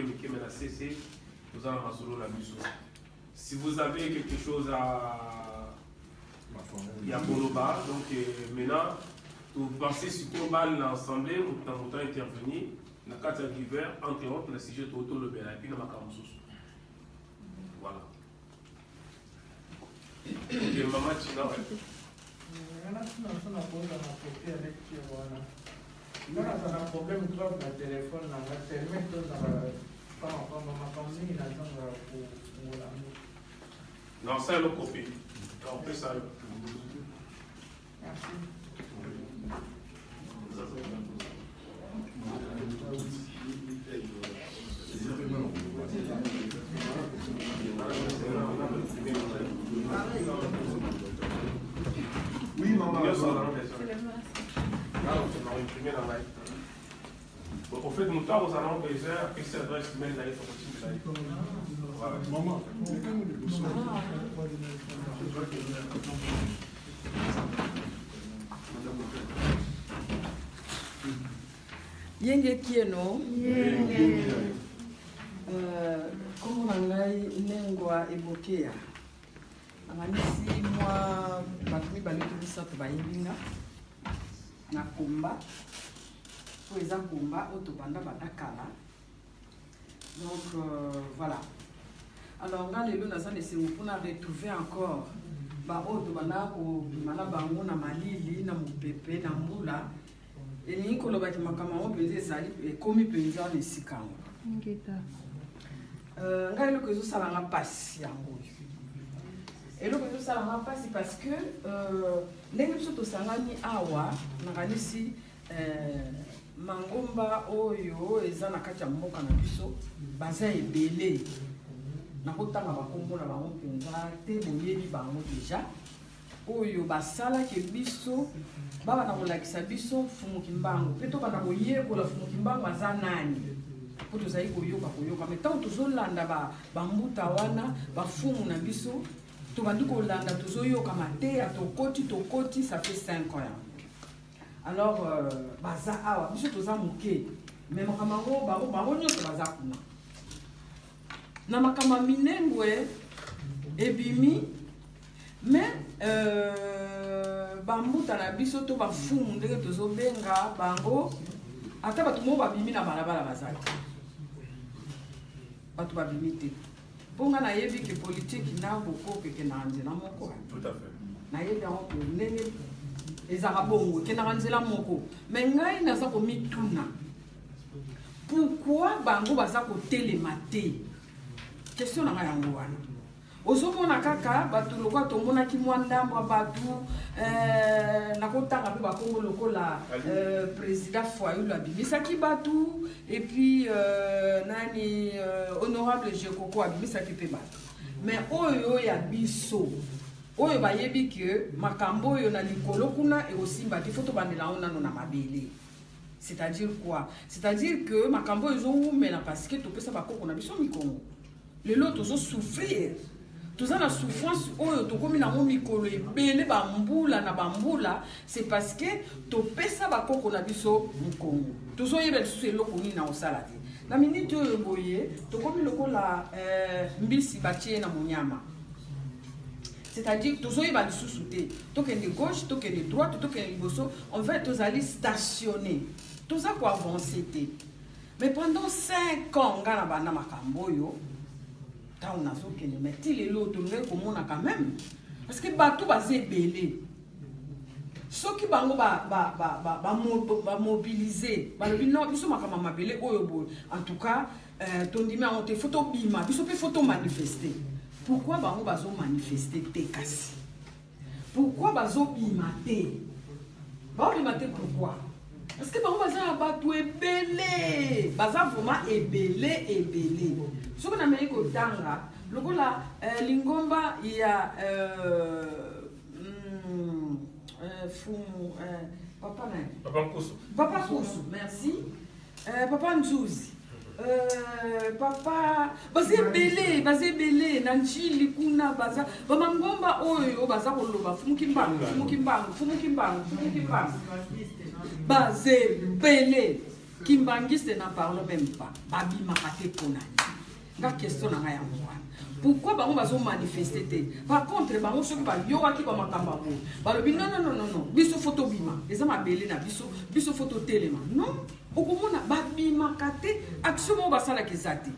Miké, mais la CC, nous avons un solo la mission. Si vous avez quelque chose à Yakoloba, donc maintenant, vous pensez sur tout le bal l'assemblée, vous avez intervenir, dans le cadre d'hiver, entre autres, le sujet de l'auto, le Béla, et puis le Makamousous. Voilà. Ok, Maman Tina, ouais. Non, c'est le copie. On fait ça. Merci. Oui, maman. Au fait, nous avons besoin de cette adresse email là, il faut que tu Maman. Yenge kieno. Comme on a nengwa ebokea. Amanisi moi batumi baletu bisato bayibinga na komba. Pour les combat autobanda batakala. Donc voilà. Alors on a les luna c'est pour retrouver encore ba autobanda ko mana bango na malili na mupepe na mbula. Et ni ko lobaki makama o penze sali komi penza le sikango. Ngeta. Ngai lo ko zo sala nga pasi yango. Et lo ko zo sala nga pasi parce que ndenge biso to sangani awa na kanisi mangomba oyo eza na kati ya mboka na biso baza ebele nakotanga bakombo na bango mpenza te boyebi bango deja oyo basalaki biso baba na kolakisa biso fumuki mbango mpe to bana koyekola fumuki mbango aza nani po tozali koyoka me ntango tozolanda bambuta wana bafumu na biso tobandi kolanda tozoyoka mateya tokoti ça fait 5 ans. Alors, baza awa, biso toza muke, mais makamango bango nyonso baza kuna. Na makama minengwe ebimi, mais bambuta na biso to bafumu ndenge tozobenga bango, ata bato mo babimi na balabala bazali. Bato babimi te. Ponga na yebi ke politique na boko ke na nzela moko. Tout à fait. Na yebi yango ndenge ezaka bongo kendaka nzela moko mais ngai naza komituna pourquoi bango baza kotelema te question na ngai yango wana ozomona kaka bato lokola tomonaki mwa ndambo bato nakotanga mpe bakongo lokola président Foyou abimisaki bato et puis nani honorable Jekoko abimisaki mpe bato mais oyo ya biso oyo bayebi que makambo oyo na likolo kuna et aussi ba faut to bandela on na mabele. C'est-à-dire quoi? C'est-à-dire que makambo ezo mena parce que to pesa bakoko na biso mikongo. Les autres ont souffrir. Tous en la souffrance oyo to komi na mo mikolo ebele bambula na bambula, c'est parce que to pesa bakoko na biso mikongo. Tous oyeba lisusu eloko nini na osala te. Na minute oyo boye to komi lokola mbisi batie na monyama. C'est-à-dire tous oyeba lisusu te. Tokende gauche, tokende droite, tokende liboso, on va tous aller stationner. Tout ça pour avancer te. Mais pendant 5 ans ngana bana makambo yo on a sauté mais il est l'autre comme on a quand même parce que bateau basé belé ceux qui bango ba mobiliser ba le non biso makama mabele oyo en tout cas ton dimi on te photo bima biso pe photo manifester pourquoi bango bazo manifester te kasi pourquoi bazo bima te pourquoi parce que bango baza bato ebele baza vraiment ebele ce qu'on a mis au tanga lokola lingomba il y a fumu papa Kousou merci papa Nzouzi papa baza ebele na njili kuna baza bamangomba oyo baza koloba fumukimbangu basé belé kimbangiste n'en parle même pas babi makate ponani nga question na ngaya mwana pourquoi bango bazo manifester te par contre bango soki ba yowa ki ba makamba bo balobi non biso photo bima eza mabele na biso photo telema non okomona babi makate action mo basala kezati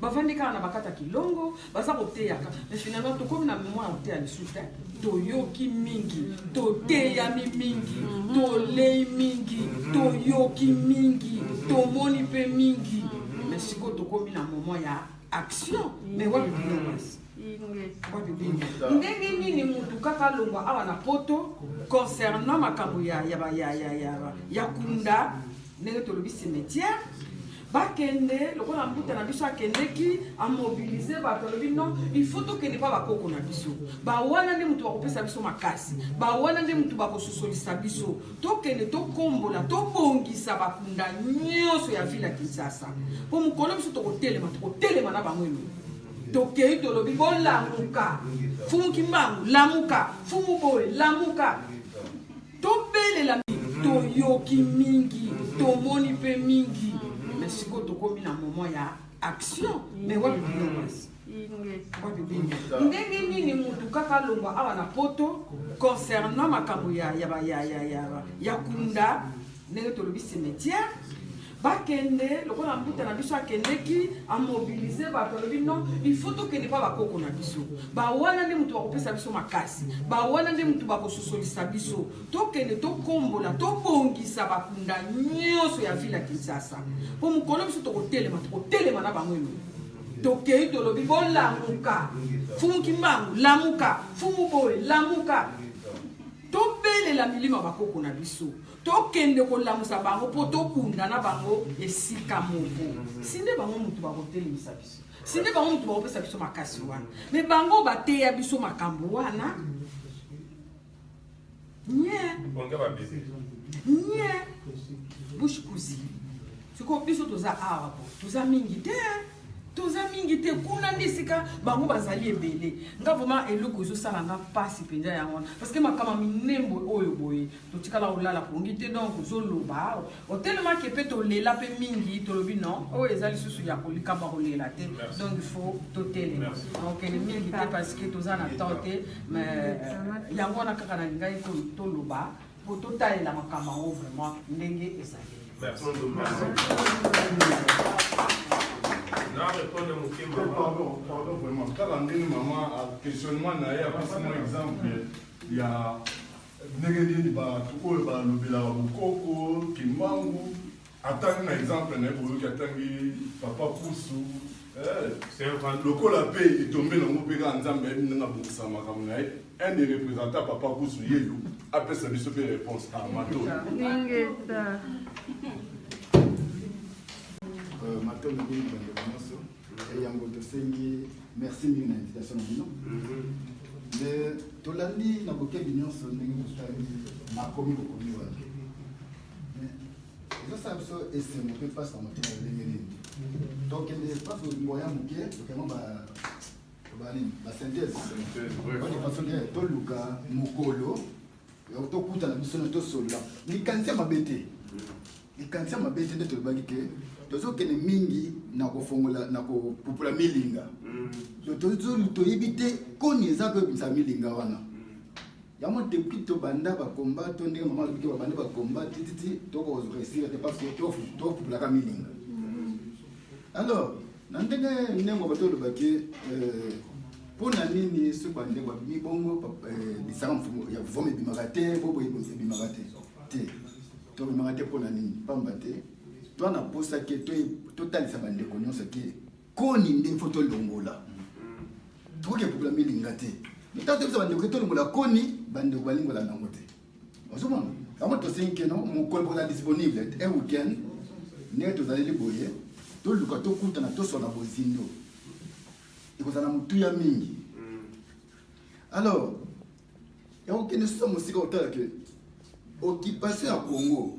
bavandi kana bakata kilongo baza koteyaka mais finalement to comme na mémoire oteya lisusu to yoki mingi to teyami mingi to lei mingi to yoki mingi to moni pe mingi mais siko to komi na moment ya action mais wapi binobasi ndenge nini mutu kaka longwa awa na poto concernant makambo ya kunda ndenge tolobi cimetière bakende lokola mbuta na biso akendeki a mobiliser bato lobi non il faut to kende pa bakoko na biso ba wana nde mutu bakopesa biso makasi ba wana nde mutu bakososolisa biso to kende to kombola to bongisa bakunda nyonso ya ville ya Kinshasa po mukolo biso tokotelema na bango elo tokei tolobi bolamuka fumu kimbangu lamuka fumu boye lamuka to belela to yoki mingi to moni pe mingi mais siko to komi na moment ya action mais wapi binobasi ndenge nini mutu kaka longwa awa na poto concernant makambo ya kunda ndenge tolobi cimetière bakende lokola mbuta na biso akendeki a mobiliser bato lobi non il faut to kende pa bakoko na biso ba wana nde mutu bakopesa biso makasi ba wana nde mutu bakososolisa biso to kende to kombola to bongisa bakunda nyonso ya ville ya Kinshasa po mukolo biso tokotelema na bango elo tokei tolobi bolamuka fumu kimbangu lamuka fumu boye lamuka to belela milima bakoko na biso tokende kolamusa bango po tokunda na bango esika moko sinde bango mutu bakotelemisa biso sinde bango mutu bakopesa biso makasi wana me bango bateya biso makambo wana nye bushikuzi siko biso toza awa po toza mingi te kuna ndisika bango bazali ebele nga vraiment eloko ezosala nga pasi mpenza yango parce que makama minembo oyo boye totikala olala pongi te donc ozoloba otelema ke pe tolela pe mingi tolobi non oyo eza lisusu ya kolikaba kolela te donc il faut totelema donc ele mingi te parce que toza na temps te mais yango wana kaka na ngai toloba po totalela makama yango vraiment ndenge ezali. Merci. Pardon, vraiment. Quand on dit maman, questionnement, il y a un exemple. Il y a Negedi, Lobela, Koko, Kimbangu. Attends un exemple, Papa Kousou. Le col à paix est tombé dans mon pays en Zambie, un des représentants, Papa Kousou, Yélo, après sa réponse à Mato. Mato Mbini Bandekonoso et Yango Tosengi, merci mille l'invitation à nous. Mais tolandi na bokebi nyonso ndenge mosali makomi bokomi wana ezosala biso esengo mpe mpasi na motema ndenge nini tokende mpasi moya moke tokema basynthèse wana façon de toluka mokolo tokutana biso na tosolola likanisi ya mabe te likanisi ya mabe te nde tolobaki ke tozokende mingi na kofongola na kopupula milinga toyebi te koni eza koyebimisa milinga wana yango depuis tobanda bakomba to ndenge mama alobiki babanda bakomba tititi tokoresire te parce que topupulaka milinga alors na ndenge ndenge bato olobaki mpona nini soki bandenge babimi bongo bisaka mfumo ya vome ebimaka te bobo ebimaka te tobimaka te mpona nini pamba te twana posa ke totalisa bandeko nyonso ke koni nde fo tolongola tokoki epupula milinga te mitao tobisa bandeko ke tolongola koni bandeko balingola nango te ozomona yango tosengi keno mokolo bokoza disponible un weekend ndenge tozaleli boye toluka tokutana tosola bozindo ekozala motuya mingi alors yakokende sosa mosika otala ke occupation ya Congo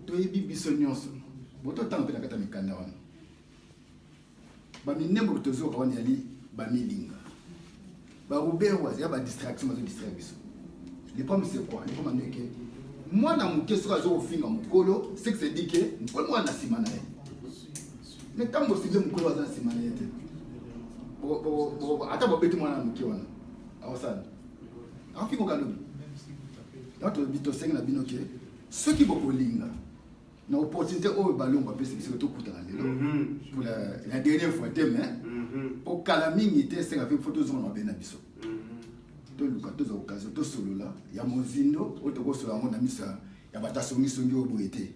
toyebi biso nyonso bototanga mpe na kati ya mikanda wana baminembo tozoka wana yali bamilinga baruberwa ya badistraction bazodistraire biso le problème c'est quoi le problème est que mwana moke soki azokofinga mokolo c'est que c'est dit ke mokolo mwana na nsima na ye mais ntango osile mokolo aza na nsima na ye te ata bobeti mwana na moke wana awosana akofingoka lobi yango tolobi tosengi na bino ke soki bokolinga na opportunité oyo balongo apesi biso tokutana lelo pour la dernière fois te mais okala mingi te esenga mpe fo tozonga mabe na biso toluka toza occasion tosolola ya mozindo oyo tokosolola yango na miso ya batasongisongi oyo boye te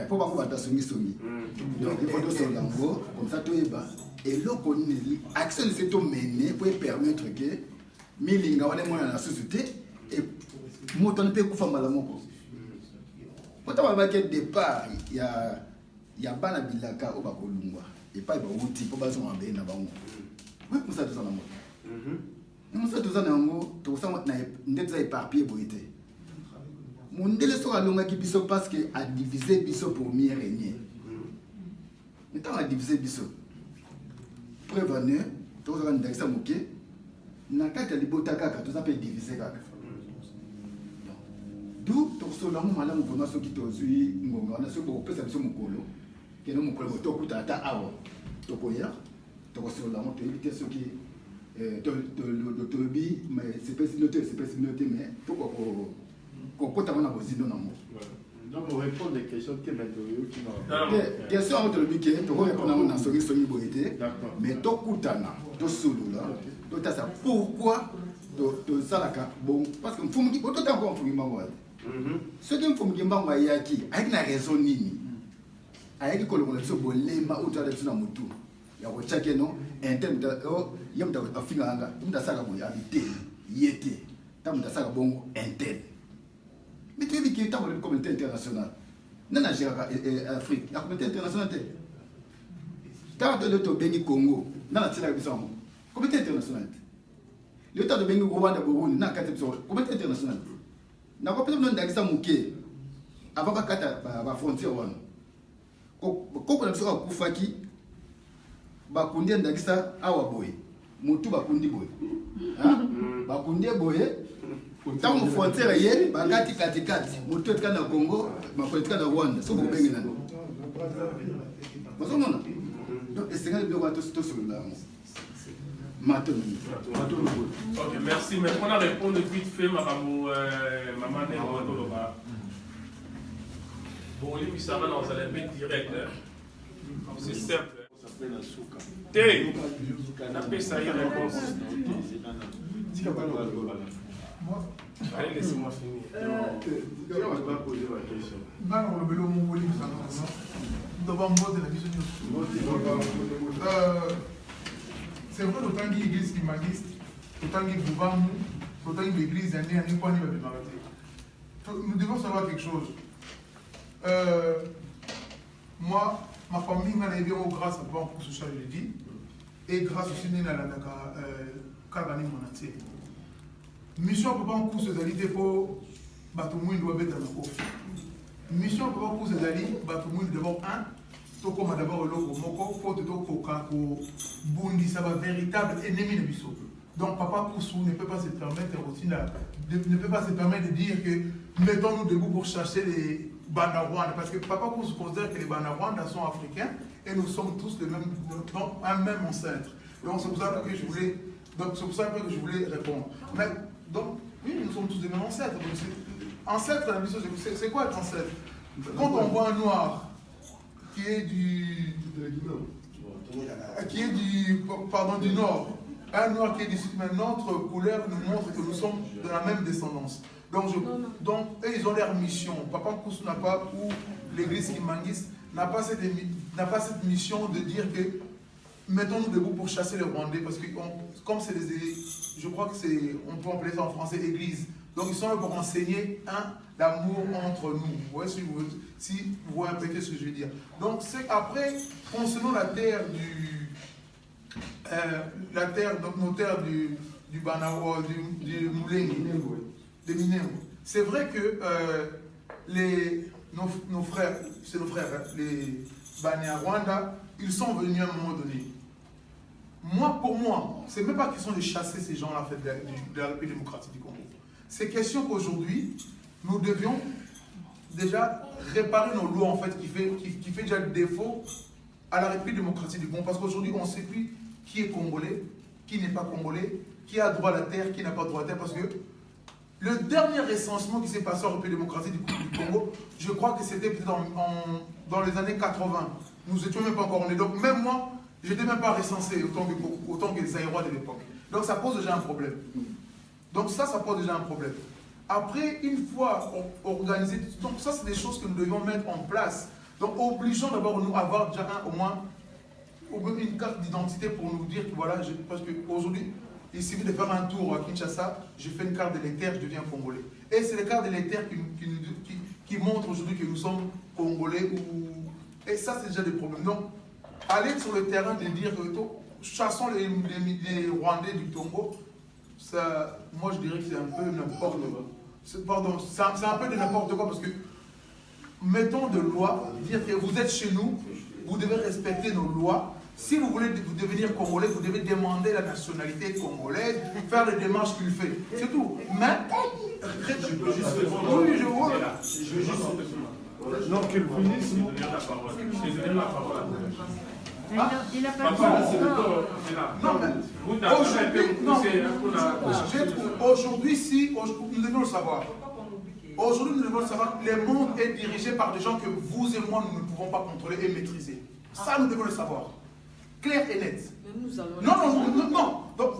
mpo bango batasongisongi donc il faut tosolola yango comme ça toyeba eloko nini action ese tomene po epermettre ke milinga wana emona na susu te moto ani mpe ekufa mbala moko ota babaki départ ya bana bilaka oyo bakolungwa epai bauti mpo bazonga mabe na bango mosala toza nango mosala toza na yango tokosala nde toza éparpille boye te mondele soki alongaki biso parce que adivise biso pour mieux régner ntango adivise biso preuve ane tokozaka ndakisa moke na kati ya libota kaka toza mpe divise kaka d'où tokosolola yango malamu vraimen soki tozwi ngonga wana soki bokopesa biso mokolo kende mokolo bo tokuta ata awa tokoya tokosolola yango toyebi te soki toyebi sepesi bino te esepesi bino te mais tokokotama na bozindo nango donc on répond des questions que question yango tolobi ke tokorépondre yango na songisongi boye te mais tokutana tosolola totasa pourquoi tosalaka bon parce que mfumu otota encore mfumu mbango wapi soki mfumu mbango ayaki ayaki na raison nini ayaki kolongola biso bolemba oyo toyada biso na motu ya kotyaki no inter ye moto afinga nga moto asalaka boye abi te ye te ntango moto asalaka bongo inter mais toyebi ke ntango olebi communauté internationale nani agéraka afrique ya communauté internationale te ntango tole tobengi congo nani atielaka biso yango communauté internationale te le temps de bengi Rwanda Burundi na kati biso communauté internationale na ko pesa ndakisa muke ava bakata ba frontière wana ko na biso akufaki bakundi ndakisa awa boye mutu bakundi boye bakundi boye ntango frontière ye bakati kati mutu etika na Congo bapolitika na Rwanda so ko bengi nani basomona donc esenga biloko tosolola Ok, merci. Mais on a répondu vite fait, maman Néo. Bon, lui, ça va dans un peu direct. C'est simple. T. On appelle ça une réponse. Allez, laissez-moi finir. Je ne vais pas poser ma question. C'est vrai, autant qu'il y a l'église climatiste, autant qu'il y a Boubamou, autant qu'il y a l'église, il y a nous devons savoir quelque chose. Moi, ma famille m'a aidé grâce à Banque Sociale, je l'ai dit, et grâce aussi à la kaka ni mon entier. Mission papa Nkusu ezali te po bato mwindu babeta na kofi. Mission papa Nkusu ezali bato mwindu d'abord un tokoma d'abord eloko moko po tokoka ko bundisa ba véritable ennemi de biso. Donc papa Nkusu ne peut pas se permettre aussi ne peut pas se permettre de dire que mettons-nous debout pour chercher les Banyarwanda, parce que papa Nkusu considère que les Banyarwanda sont africains et nous sommes tous les mêmes, dans un même ancêtre. Donc c'est pour ça que je voulais, répondre. Mais donc oui, nous sommes tous des mêmes ancêtres. Ancêtre, c'est quoi être ancêtre? Quand on voit un noir qui est du nord, un noir qui est du sud, mais notre couleur nous montre que nous sommes de la même descendance. Donc eux, ils ont leur mission. Papa Nkusu n'a pas, ou l'église Kimangis n'a pas cette mission de dire que mettons-nous debout pour chasser les Rwandais, parce que comme c'est je crois que c'est, on peut appeler ça en français église. Donc ils sont là pour enseigner l'amour entre nous. Vous voyez, si vous voyez un peu ce que je veux dire. Donc c'est après, concernant la terre nos terres du Banawa, du Moulengi, des Minéraux. C'est vrai que nos frères, c'est nos frères, les Banyarwanda, ils sont venus à un moment donné. Pour moi, c'est même pas question de chasser ces gens-là en fait, de la République démocratique du Congo. C'est question qu'aujourd'hui, nous devions déjà réparer nos lois en fait, qui fait déjà le défaut à la République démocratique du Congo. Parce qu'aujourd'hui, on ne sait plus qui est congolais, qui n'est pas congolais, qui a droit à la terre, qui n'a pas droit à la terre. Parce que le dernier recensement qui s'est passé en République démocratique du Congo, je crois que c'était peut-être dans les années 80. Nous n'étions même pas encore nés. Donc même moi, je n'étais même pas recensé autant que les Aérois de l'époque. Donc ça pose déjà un problème. Donc ça pose déjà un problème. Après, une fois organisé, donc ça c'est des choses que nous devions mettre en place. Donc obligeons d'abord nous avoir déjà au moins une carte d'identité pour nous dire que voilà, parce qu'aujourd'hui, il suffit de faire un tour à Kinshasa, je fais une carte d'électeur, je deviens congolais. Et c'est les cartes d'électeur qui montrent aujourd'hui que nous sommes congolais. Et ça, c'est déjà des problèmes. Donc, aller sur le terrain de dire que chassons les Rwandais du Congo, ça, moi je dirais que c'est un peu n'importe quoi. Pardon, c'est un peu de n'importe quoi parce que mettons de loi, dire que vous êtes chez nous, vous devez respecter nos lois. Si vous voulez devenir congolais, vous devez demander la nationalité congolaise, faire les démarches qu'il fait. C'est tout. Mais. Oui, je vois. Je veux juste. Non, qu'il finisse. Je donne la parole. Il a pas Papa, c'est le temps. Aujourd'hui, nous devons le savoir. Aujourd'hui, nous devons le savoir. Le monde est dirigé par des gens que vous et moi, nous ne pouvons pas contrôler et maîtriser. Ça, nous devons le savoir. Clair et net. Non. Donc,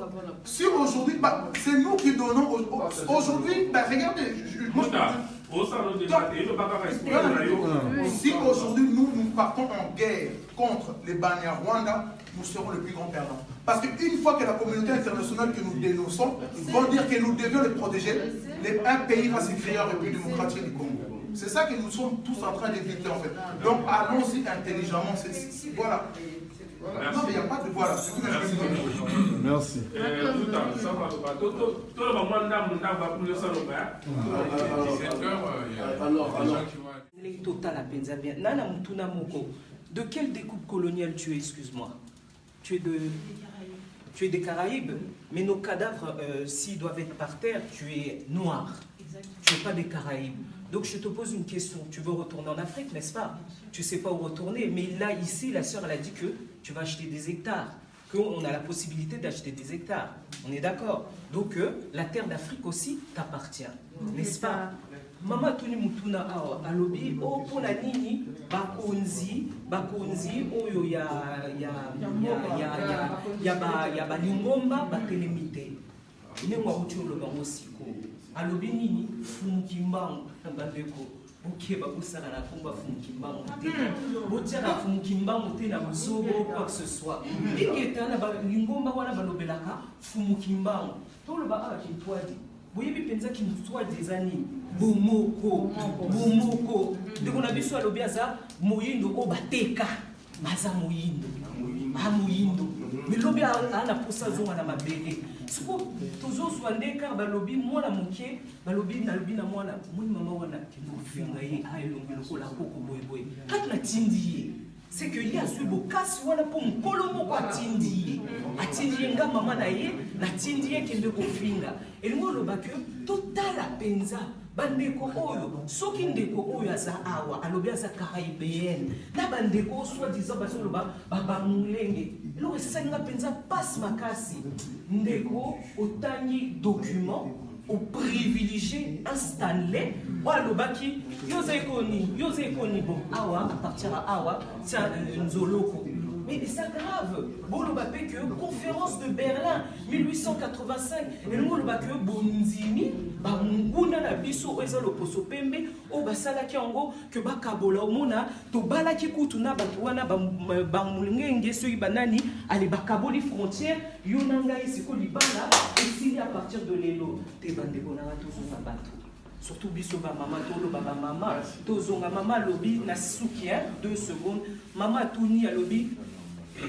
si aujourd'hui, c'est nous qui donnons. Aujourd'hui, regardez. Si aujourd'hui nous partons en guerre contre les Banyarwanda, nous serons le plus grand perdant. Parce qu'une fois que la communauté internationale que nous dénonçons va dire que nous devions les protéger, un pays va s'écrire en République démocratique du Congo. C'est ça que nous sommes tous en train d'éviter en fait. Donc allons-y intelligemment. Voilà. Non, mais il n'y a pas de voilà. Merci. De quelle découpe coloniale tu es, excuse-moi? Tu es des Caraïbes, mais nos cadavres, s'ils doivent être par terre, tu es noir. Tu n'es pas des Caraïbes. Donc je te pose une question. Tu veux retourner en Afrique, n'est-ce pas? Tu ne sais pas où retourner, mais là, ici, la sœur, elle a dit que tu vas acheter des hectares, qu'on a la possibilité d'acheter des hectares. On est d'accord? Donc la terre d'Afrique aussi t'appartient, n'est-ce pas? Mama Tuni Mutuna alobi o pona nini bakonzi oyo ya balingomba batelemite nengo akutulo bango siko alobi nini fumukimbango bandeko okeba kusala na kumba fumukimbango te botiaka fumukimbango te na bozobo quoi que ce soit iketa na balingomba wana balobelaka fumukimbango toloba a kitwadi boyebi penza kimutwadi ezani bomoko ndeko na biso alobi aza moyindo o bateka baza moyindo mais lobi ana posa zonga na mabele siko tozozwa nde kar balobi mwana moke balobi na mwana moni mama wana kindofinga ye ayelongi lokola koko boyeboye kati natindi ye c'est que ye azwi bokasi wana mpo mokolo moko atindi ye nga mama na ye natindi ye kende kofinga elingi oloba ke totala mpenza bandeko oyo soki ndeko oyo aza awa alobi aza caribéenne na bandeko soi-disant bazoloba babamulenge eloko esalinga mpenza pasi makasi ndeko otangi document oprivilégié installé walobaki yoza ekoni bon awa à partir à awa tia nzoloko. Mais c'est grave. Bon, le bapé que conférence de Berlin 1885 et le mot le bapé bonzimi ba munguna na biso eza lo poso pembe o basala ki ango que ba kabola omona to bala ki kutuna batwana ba mulngenge soyi banani ali ba kaboli frontière yonanga isiko libala et à partir de lelo te bande bonanga tozonga bato surtout biso ba mama tolo ba mama tozonga mama lobi na soukia 2 secondes mama tuni alobi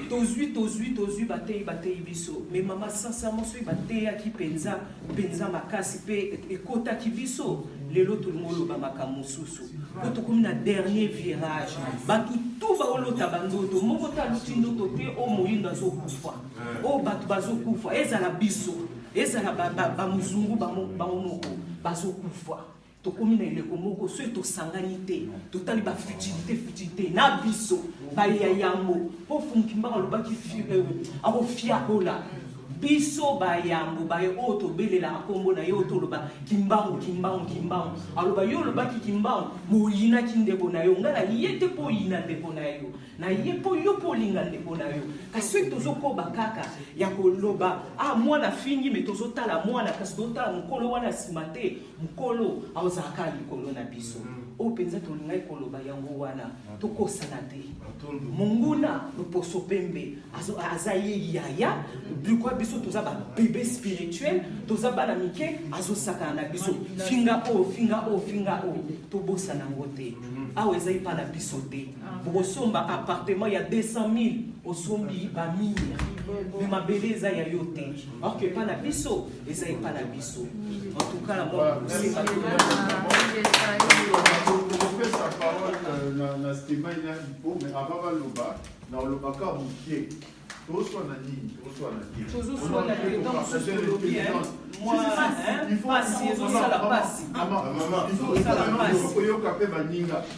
tozui batei biso mais mama sincèrement soki bateyaki penza makasi pe ekotaki biso lelo tolingo oloba makambo mosusu po tokomi na dernier virage bato tu baolota bandoto moko taluti ndoto te o moyindo azokufa o bato bazokufa ezala biso ezala bamuzungu bango moko bazokufa tokomi na eleko moko soki tosangani te totali bafutilité na biso baya yango mpo funkimbaka alobaki akofiakola biso bayambo baye oyo tobelelaka nkombo na ye oyo toloba kimbangu aloba yo olobaki kimbangu moyinaki ndeko na yo nga na ye te mpo oyina ndeko na yo na ye mpo yo mpo olinga ndeko na yo kasi soki tozokoba kaka ya koloba mwana fingi me tozotala mwana kasi tozotala mokolo wana nsima te mokolo aozalaka likolo na biso oyo mpenza tolingai koloba yango wana tokosana te monguna loposo pembe aza ye yaya bikwa biso toza babebe spirituel toza bana mike azosakana na biso finga o tobosana yango te awa ezali mpa na biso te bokosomba appartement ya 200 000 osombi bamire me mabele eza ya yo te or ke mpa na biso ezali mpa na biso en tout cas la mwa fait sa parole na stima ina lipo mais avant baloba na olobaka mokie tozoswana nini tozoswana te donc mosusu olobi moi pasi ezosala pasi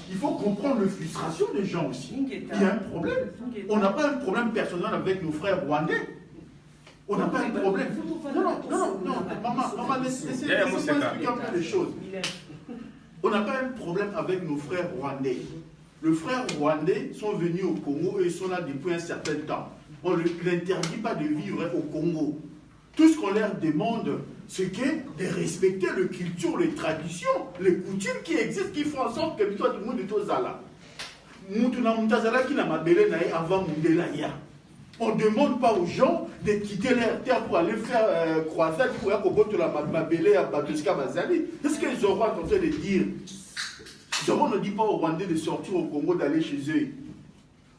il faut comprendre la frustration des gens aussi. Il y a un problème. On n'a pas un problème personnel avec nos frères rwandais. On n'a pas un problème. Non, maman, laissez-moi expliquer un peu les choses. On n'a pas un problème avec nos frères rwandais. Les frères rwandais sont venus au Congo et ils sont là depuis un certain temps. On ne leur interdit pas de vivre au Congo. Tout ce qu'on leur demande, c'est de respecter les cultures, les traditions, les coutumes qui existent, qui font en sorte que tout le monde est aux alas. On ne demande pas aux gens de quitter leur terre pour aller faire croisade pour la Mabélé à Batuska Bazali. C'est ce qu'ils auront tenté de dire. On ne dit pas aux Rwandais de sortir au Congo, d'aller chez eux.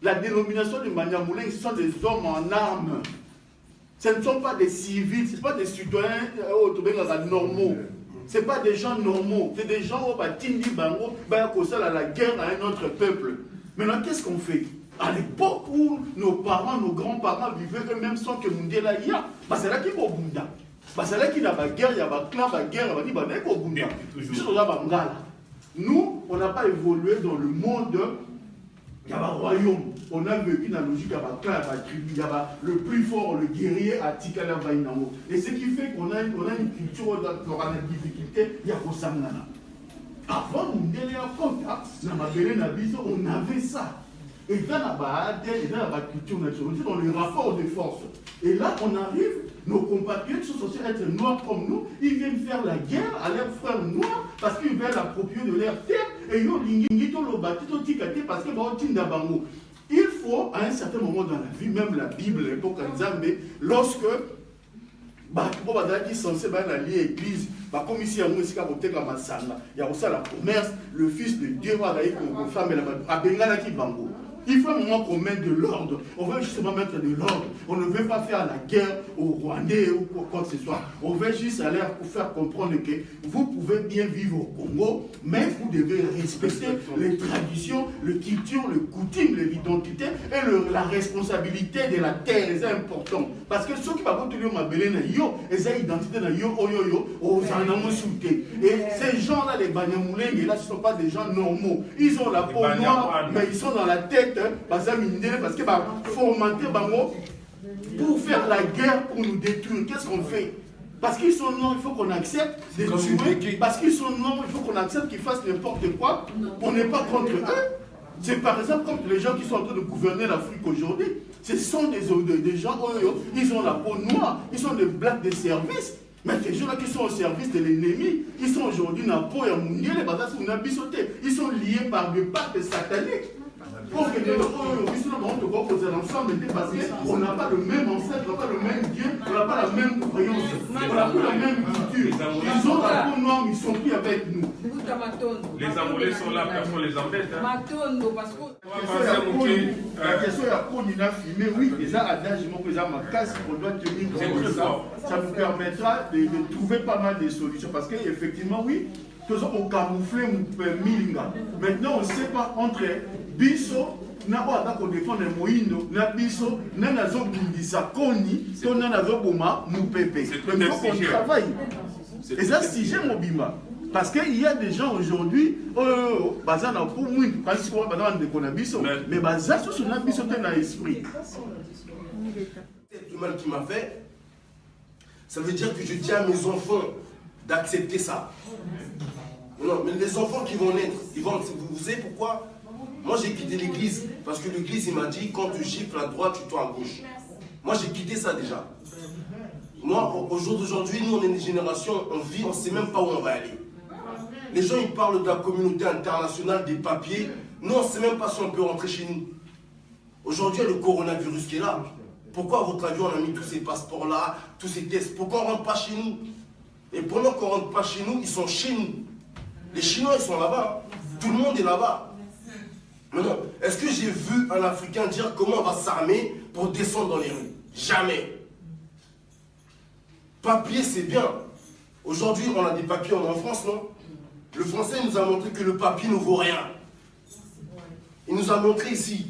La dénomination de Manyamoulin, ce sont des hommes en armes. Ce ne sont pas des civils, ce ne sont pas des citoyens normaux. Ce ne sont pas des gens normaux. C'est des gens qui ont la guerre à un autre peuple. Maintenant, qu'est-ce qu'on fait? À l'époque où nos parents, nos grands-parents vivaient eux-mêmes sans que nous disions là, c'est là qu'il y a Bunda. C'est là qu'il y a la guerre, il y a la clan, la guerre, il y a Bunda. Nous, on n'a pas évolué dans le monde. Il y a un royaume. On a vécu dans la logique, il y a un clan, il y a une tribu, il y a le plus fort, le guerrier à Tikala Vainamo. Et ce qui fait qu'on a une culture où on a une difficulté, il y a Kosamnana. Avant, on avait ça. Et dans la culture nationale, dans les rapports de force. Et là, on arrive, nos compatriotes sont censés être noirs comme nous, ils viennent faire la guerre à leurs frères noirs parce qu'ils veulent l'approprier de leur terre. Et il faut, à un certain moment dans la vie, même la Bible, l'époque Nzambe, lorsque qui sont censés aller à l'église, comme ici, il y a aussi la commerce, le fils de Dieu va aller aux femmes et la Bengala qui bango. Il faut un moment qu'on mette de l'ordre. On veut justement mettre de l'ordre. On ne veut pas faire la guerre aux Rwandais ou quoi que ce soit. On veut juste aller pour faire comprendre que vous pouvez bien vivre au Congo, mais vous devez respecter les traditions, le culture, le coutume, l'identité et la responsabilité de la terre. C'est important. Parce que ceux qui vont tenir ma belle na yo, et cette identité na yo, aux et ces gens-là, les Banyamulenge, là, ce ne sont pas des gens normaux. Ils ont la peau noire, mais ils sont dans la tête, parce que formater pour faire la guerre, pour nous détruire. Qu'est-ce qu'on fait? Parce qu'ils sont noirs, il faut qu'on accepte de tuer. Parce qu'ils sont noirs, il faut qu'on accepte qu'ils fassent n'importe quoi. On n'est pas contre eux. C'est par exemple comme les gens qui sont en train de gouverner l'Afrique aujourd'hui. Ce sont des gens, ils ont la peau noire, ils sont des blacks de service. Mais ces gens-là qui sont au service de l'ennemi, ils sont aujourd'hui dans la peau et ils sont liés par des pactes sataniques. Pour que les gens parce qu'on n'a pas le même ancêtre, on n'a pas le même Dieu, on n'a pas la même croyance, on n'a pas la même culture. Ils ont la peau noire, mais ils sont pris avec nous. Les Angolais sont là, personne les embête. La question est à quoi on a filmé, oui, les adage, ma casse, on doit tenir comme ça. Ça nous permettra de trouver pas mal de solutions. Parce qu'effectivement, oui, tous on camouflé Milinga. Maintenant, on ne sait pas entre Bisso, na oyo ko défendre moyindo na biso na nazo bundisa koni to na nazo boma mupepe. Il faut qu'on travaille. Et ça si j'ai mobima parce qu'il y a des gens aujourd'hui bazana pour moi parce qu'on bazana de konabiso mais bazana sur na biso te na esprit. Le mal qui m'a fait, ça veut dire que je dis à mes enfants d'accepter ça. Non, mais les enfants qui vont naître, vous savez pourquoi? Moi j'ai quitté l'église parce que l'église il m'a dit quand tu gifles à droite tu tournes à gauche. Moi j'ai quitté ça déjà. Moi au jour d'aujourd'hui nous on est une génération, on vit, on ne sait même pas où on va aller. Les gens ils parlent de la communauté internationale, des papiers. Nous on ne sait même pas si on peut rentrer chez nous. Aujourd'hui il y a le coronavirus qui est là. Pourquoi à votre avis on a mis tous ces passeports là, tous ces tests? Pourquoi on ne rentre pas chez nous? Et pendant qu'on ne rentre pas chez nous, ils sont chez nous. Les Chinois ils sont là-bas. Tout le monde est là-bas. Maintenant, est-ce que j'ai vu un Africain dire comment on va s'armer pour descendre dans les rues? Jamais. Papier, c'est bien. Aujourd'hui, on a des papiers en France, non? Le français nous a montré que le papier ne vaut rien. Il nous a montré ici.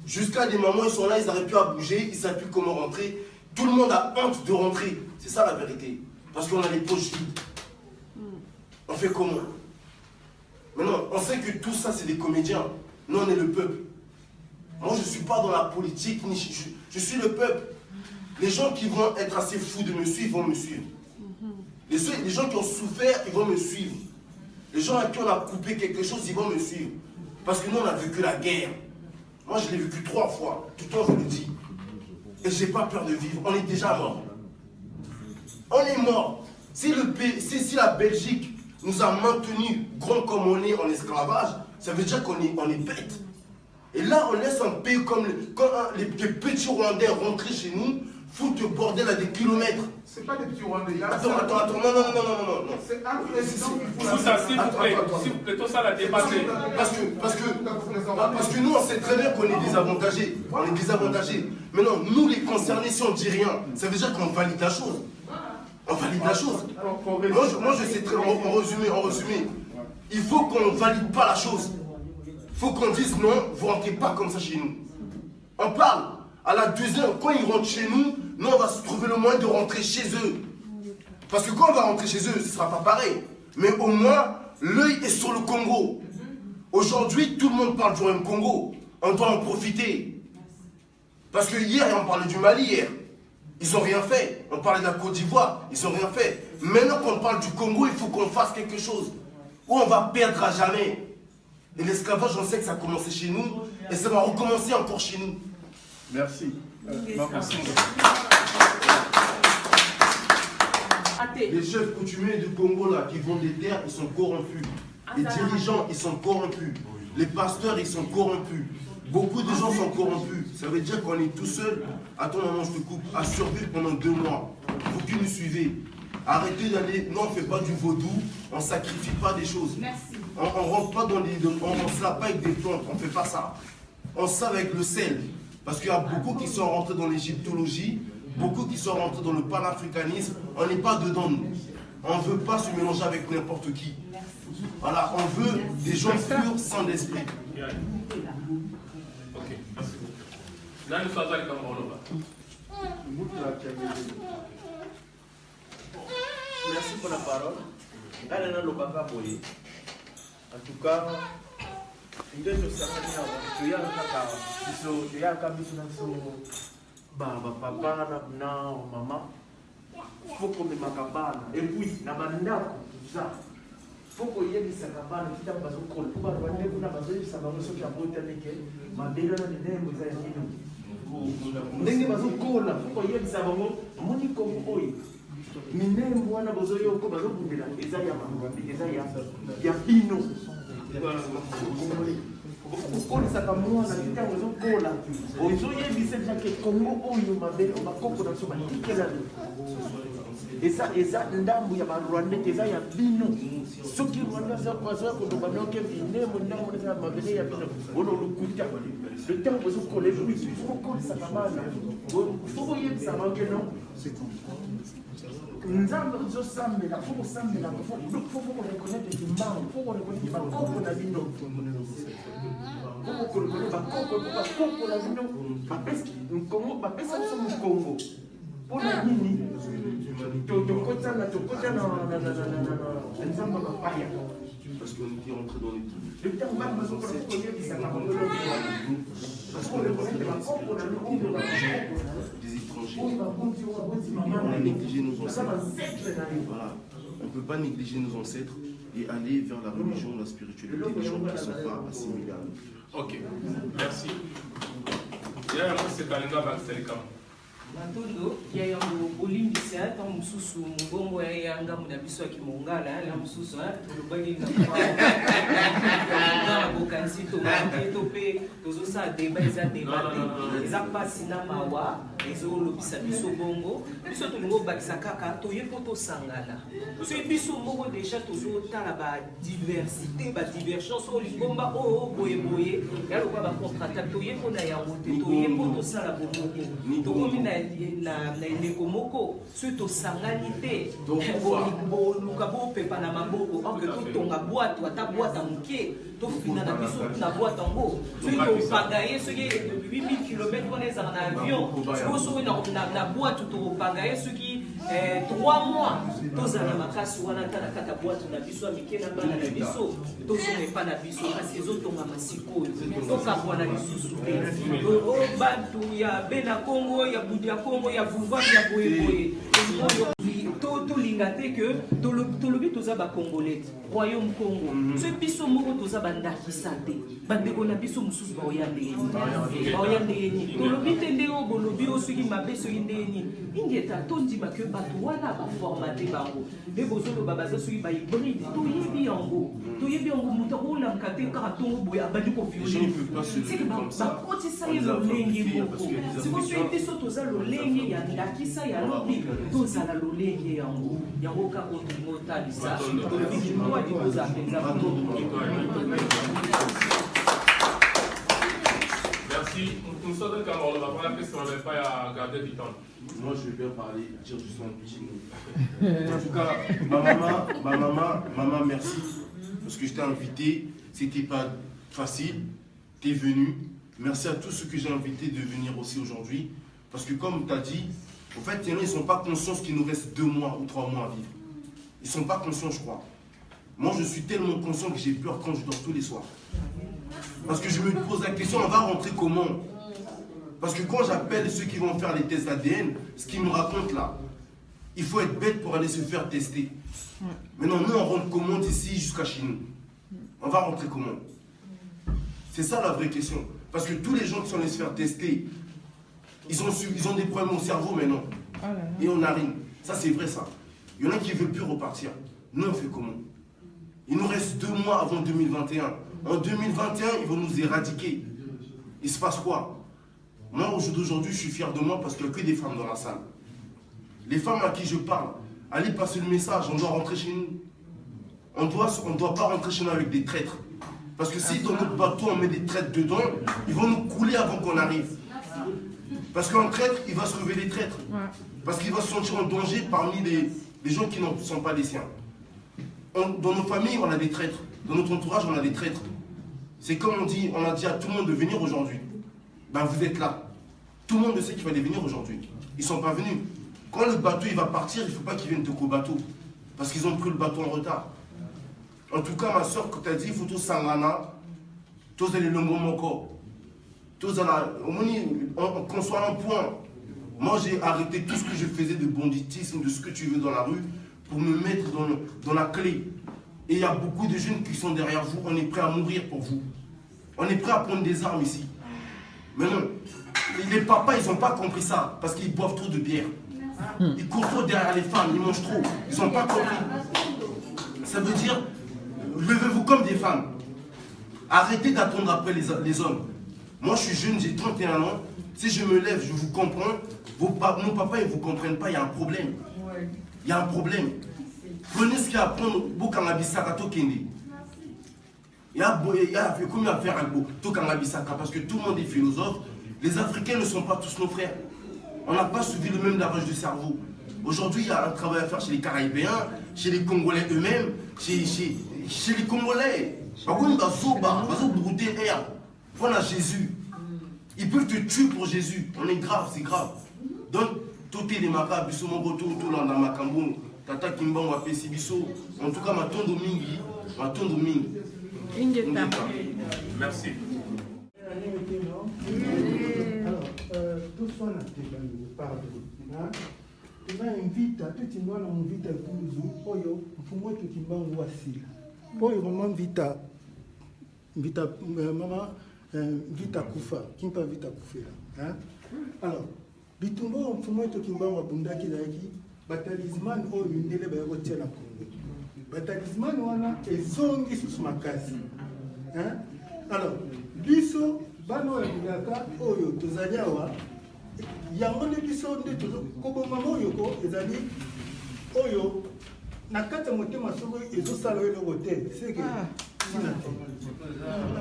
Jusqu'à des moments, ils sont là, ils n'arrivent plus à bouger, ils ne savent plus comment rentrer. Tout le monde a honte de rentrer. C'est ça la vérité. Parce qu'on a les poches vides. On fait comment? Maintenant, on sait que tout ça, c'est des comédiens. Nous, on est le peuple. Moi, je ne suis pas dans la politique, ni je suis le peuple. Les gens qui vont être assez fous de me suivre vont me suivre. Les gens qui ont souffert, ils vont me suivre. Les gens à qui on a coupé quelque chose, ils vont me suivre. Parce que nous, on a vécu la guerre. Moi, je l'ai vécu 3 fois. Tout le temps, je le dis. Et je n'ai pas peur de vivre. On est déjà mort. On est mort. Si la Belgique nous a maintenus grands comme on est en esclavage, ça veut dire qu'on est bête. Et là, on laisse un pays comme les petits Rwandais rentrer chez nous, foutre le bordel à des kilomètres. C'est pas des petits Rwandais. Attends, non. C'est un président qui faut ça, s'il vous plaît, tout ça l'a dépassé. Parce que nous, on sait très bien qu'on est désavantagés. On est désavantagés. Mais non, nous, les concernés, si on ne dit rien, ça veut dire qu'on valide la chose. On valide la chose. Moi, je sais très bien, en résumé, il faut qu'on ne valide pas la chose. Il faut qu'on dise non, vous ne rentrez pas comme ça chez nous. On parle. À la deuxième, quand ils rentrent chez nous, nous, on va se trouver le moyen de rentrer chez eux. Parce que quand on va rentrer chez eux, ce ne sera pas pareil. Mais au moins, l'œil est sur le Congo. Aujourd'hui, tout le monde parle du Royaume Congo. On doit en profiter. Parce que hier, on parlait du Mali hier. Ils n'ont rien fait. On parlait de la Côte d'Ivoire. Ils n'ont rien fait. Maintenant qu'on parle du Congo, il faut qu'on fasse quelque chose. Ou on va perdre à jamais. Et l'esclavage, on sait que ça a commencé chez nous. Et ça va recommencer encore chez nous. Merci. Merci. Les chefs coutumiers du Congo là, qui vendent des terres, ils sont corrompus. Les dirigeants, ils sont corrompus. Les pasteurs, ils sont corrompus. Beaucoup de gens sont corrompus. Ça veut dire qu'on est tout seul. Attends, maman, je te coupe. À survivre pendant 2 mois. Il faut que nous suivez. Arrêtez d'aller. Non, on ne fait pas du vaudou. On ne sacrifie pas des choses. Merci. On ne rentre pas dans les. On ne se lave pas avec des plantes. On ne fait pas ça. on sale avec le sel. Parce qu'il y a beaucoup qui sont rentrés dans l'égyptologie, beaucoup qui sont rentrés dans le panafricanisme. On n'est pas dedans, nous. On ne veut pas se mélanger avec n'importe qui. Voilà, on veut des gens purs, sans d'esprit. Ok, merci beaucoup. Nani Fazal Kambolova. Merci pour la parole. En tout cas, nous avons papa na maman. Faut qu'on me macabana. Et puis, na bandako, ça. Faut qu'on y ait des sacabana qui t'ont besoin de coller. Pour avoir des gens qui ont besoin de savoir ce qu'il y a pour t'amener. Ma belle na des gens qui ont ndenge bazokola faut koyebisa bango moni kongo oyo minembo wana bozoyoka bazobundela eza ya bambi eza ya bino okolisaka mwana ntango ezokola ozoyebisa eke kongo oyo mabele bakoko na biso batikelani eza ndambo ya barwandete eza ya bino soki rwanda azoya koloba noke binembo ndambo eza ya mabele ya bino bona olukuta le temps bozokola epuisi okolisaka bana fo koyebisa bango no nzambe ozosambela fo kosambela fo korekonete kimbango fo korekonete bakoko na bino okorekonete bakoko na bino bapesa biso mokongo mpona nini tokota na nzambe bapaya Parce qu'on était rentré dans les trucs. Le terme des étrangers. On a négligé nos ancêtres. Voilà. On ne peut pas négliger nos ancêtres et aller vers la religion, la spiritualité des gens qui ne sont pas assimilés à nous. Ok, merci. Il y a un peu c'est Kalinga Bakselika. Matondo ya yango olimbisa ata mususu mbongo ya yanga muna biso ya kimongala la mususu tolobaki na bokanisi tomaki to pe tozosala débat eza débat eza mpasi na mawa ezolobisa biso bongo biso tolingi obakisa kaka toye mpo tosangana soki biso moko déjà tozotala badiversité badivergence oyo lingomba oyo boyeboye ya lokwa bacontrata toye mpo na yango te toye mpo tosala bomoko tokomi na eleko moko soki tosangani te boluka bopepa na maboko orke totonga bwato ata bwata moke tofina na biso na bwata yango soki topagaye soki 8000 km wana ezala na avion soki na bwato topanga ye soki 3 mois tozala makasi wana ata na kata bwato na biso ya mike na bana na biso tozonga epa na biso kasi ezotongama sikoyo tokabwana lisusu te bato ya bena kongo ya budi ya kongo ya vuvami ya boyeboye tolinga te ke tolobi toza bacongolais royaume congo soki biso moko toza bandakisa te bandeko na biso mosusu baoya ndenge nini tolobi te ndenge oyo bolobi oyo soki mabe soki ndenge nini ingeta tondima ke bato wana baformate bango nde bozoloba baza soki bahybride toyebi yango moto akolamuka te kaka ntongo boye abandi koviole bakotisa ye lolenge moko siko soki biso toza lolenge ya ndakisa ya lobi tozala lolenge yango kaka otolingo otalisa tolobi kimwa likoza mpenza Merci. Nous sommes quand on va prendre la question, on ne va pas garder du temps. Moi, je vais bien parler, dire du son petit. En tout cas, ma maman, merci. Parce que je t'ai invité, c'était pas facile. Tu es venu. Merci à tous ceux que j'ai invités de venir aussi aujourd'hui. Parce que comme tu as dit, en fait, ils ne sont pas conscients qu'il nous reste 2 mois ou 3 mois à vivre. Ils ne sont pas conscients, je crois. Moi, je suis tellement conscient que j'ai peur quand je dors tous les soirs. Parce que je me pose la question, on va rentrer comment? Parce que quand j'appelle ceux qui vont faire les tests ADN, ce qu'ils me racontent là, il faut être bête pour aller se faire tester. Maintenant, nous, on rentre comment d'ici jusqu'à chez nous? On va rentrer comment? C'est ça la vraie question. Parce que tous les gens qui sont allés se faire tester, ils ont des problèmes au cerveau maintenant. Et on narine. Ça, c'est vrai, ça. Il y en a qui ne veulent plus repartir. Nous, on fait comment? Il nous reste 2 mois avant 2021. En 2021, ils vont nous éradiquer. Il se passe quoi? Moi, aujourd'hui, je suis fier de moi parce qu'il n'y a que des femmes dans la salle. Les femmes à qui je parle, allez passer le message, on doit rentrer chez nous. On ne doit pas rentrer chez nous avec des traîtres. Parce que si dans notre bateau on met des traîtres dedans, ils vont nous couler avant qu'on arrive. Parce qu'un traître, il va se révéler traître. Parce qu'il va se sentir en danger parmi des gens qui ne sont pas des siens. Dans nos familles, on a des traîtres. Dans notre entourage, on a des traîtres. C'est comme on a dit à tout le monde de venir aujourd'hui. Ben vous êtes là. Tout le monde sait qu'il fallait venir aujourd'hui. Ils ne sont pas venus. Quand le bateau il va partir, il ne faut pas qu'ils viennent te qu'au bateau. Parce qu'ils ont pris le bateau en retard. En tout cas, ma soeur, quand tu as dit, il faut tous sangana, tous les longo moko. Tous qu'on soit un point. Moi, j'ai arrêté tout ce que je faisais de banditisme, de ce que tu veux dans la rue, pour me mettre dans la clé. Et il y a beaucoup de jeunes qui sont derrière vous. On est prêt à mourir pour vous. On est prêt à prendre des armes ici. Mais non. Les papas, ils n'ont pas compris ça. Parce qu'ils boivent trop de bière. Ils courent trop derrière les femmes. Ils mangent trop. Ils n'ont pas compris. Ça veut dire, levez-vous comme des femmes. Arrêtez d'attendre après les hommes. Moi, je suis jeune, j'ai 31 ans. Si je me lève, je vous comprends. Nos papas, ils ne vous comprennent pas. Il y a un problème. Il y a un problème. Prenez ce qu'il y a à prendre. Il y a combien à faire parce que tout le monde est philosophe. Les Africains ne sont pas tous nos frères. On n'a pas suivi le même lavage de cerveau. Aujourd'hui, il y a un travail à faire chez les Caribéens, chez les Congolais eux-mêmes, chez les Congolais. Voilà Jésus. Ils peuvent te tuer pour Jésus. On est grave, c'est grave. Donc, tout est les makas, biso mogoto, tout là dans Makambo, tata Kimbango a pesi biso. En tout cas, ma tondo mingi. Merci. Alors, tout ça, on invite, tout le monde invite à Koulouzou, Oyo, pour moi, tout le monde voit si. Oyo, maman invite maman, invite à Koufa, qui ne peut pas invite à Koufa. Alors, bitumbo, pour moi, tout le monde voit Bunda qui l'a dit, batalisman, Oyo, une délai, il va retirer la Congo. Batalisman, on a, et zongi sous ma case. Alors, biso, bano yaka oyo tozali awa yango nde biso nde koboma oyo ko ezali oyo na kati ya motema soko ezosala eloko te seke sina te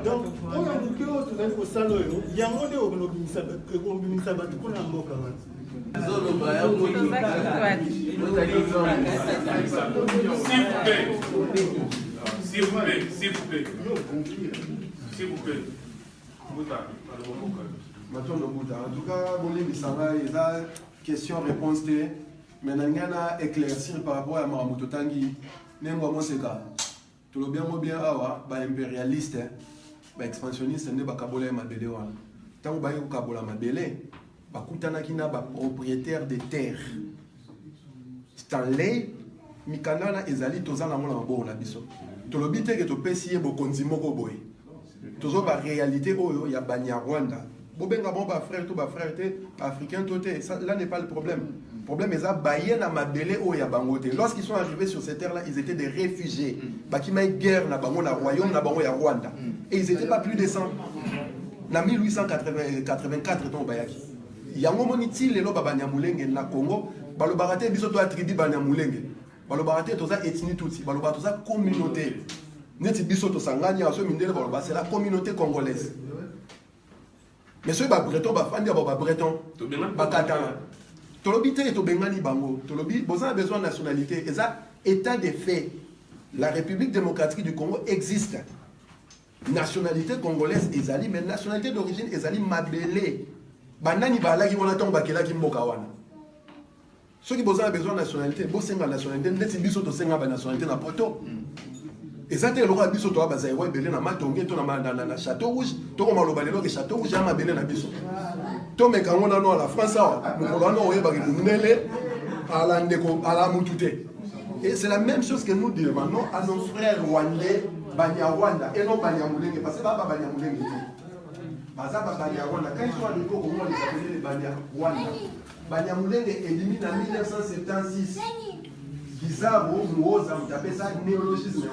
donc oyo moke oyo tozali kosala oyo yango nde ekobimisa bato mpona mboka wana S'il vous plaît. En tout cas, il y a question-réponse. Mais il y a éclaircir par rapport à Maramoto Tanguy. Tout le bien, impérialiste, expansionniste, ne pas kabola mabele wana. Tant que vous kabola mabele, bakutana kina ba propriétaire de terre. Stanley, mikana ezali tozana mona mabo na biso. To lobi te ke to pesiye bo konzimoko boy. Tozo ba réalité oyo ya Banyarwanda. Bobenga bon ba frère te africain toté, ça là n'est pas le problème. Le problème est ça bayena mabele oyo ya bangote. Lorsqu'ils sont arrivés sur cette terre là, ils étaient des réfugiés. Bakima guerre na bango na royaume na bango ya Rwanda. Et ils étaient pas plus de 100. Na 1884 ton bayaki. Yango moniti lelo babanyamulenge na Congo, balobarate biso to tribu banyamulenge. Balobarate toza ethnie tutsi, balobarate toza communauté. Neti biso to sangani aso mindele baloba c'est la communauté congolaise. Mais ceux ba breton ba fandi ba breton, ba katana. Tolobite et to bengani bango, tolobi besoin de nationalité, et ça état de fait. La République démocratique du Congo existe. Nationalité congolaise ezali, mais nationalité d'origine ezali mabele. Banani balaki wana ton bakelaki mboka wana. Ceux qui ont besoin de nationalité, ils ont la nationalité, ils ont la nationalité na poto. Et ça, c'est le roi biso to abaza ewa belé na matonge to na château rouge, to ko malobalelo ke château rouge ama belé na biso. To me kangona no la France a, mo kolano oyeba ke munele ala ndeko ala mutute. Et c'est la même chose que nous demandons à nos frères rwandais, Banyarwanda, et non Banyamulenge, parce que Baba Banyamulenge. Bazaba Banyarwanda, quand ils sont à l'époque, comment on les appelait les Banyarwanda. Banyamulenge élimine en 1976. Kizabo, Mouoza, on appelle ça néologisme.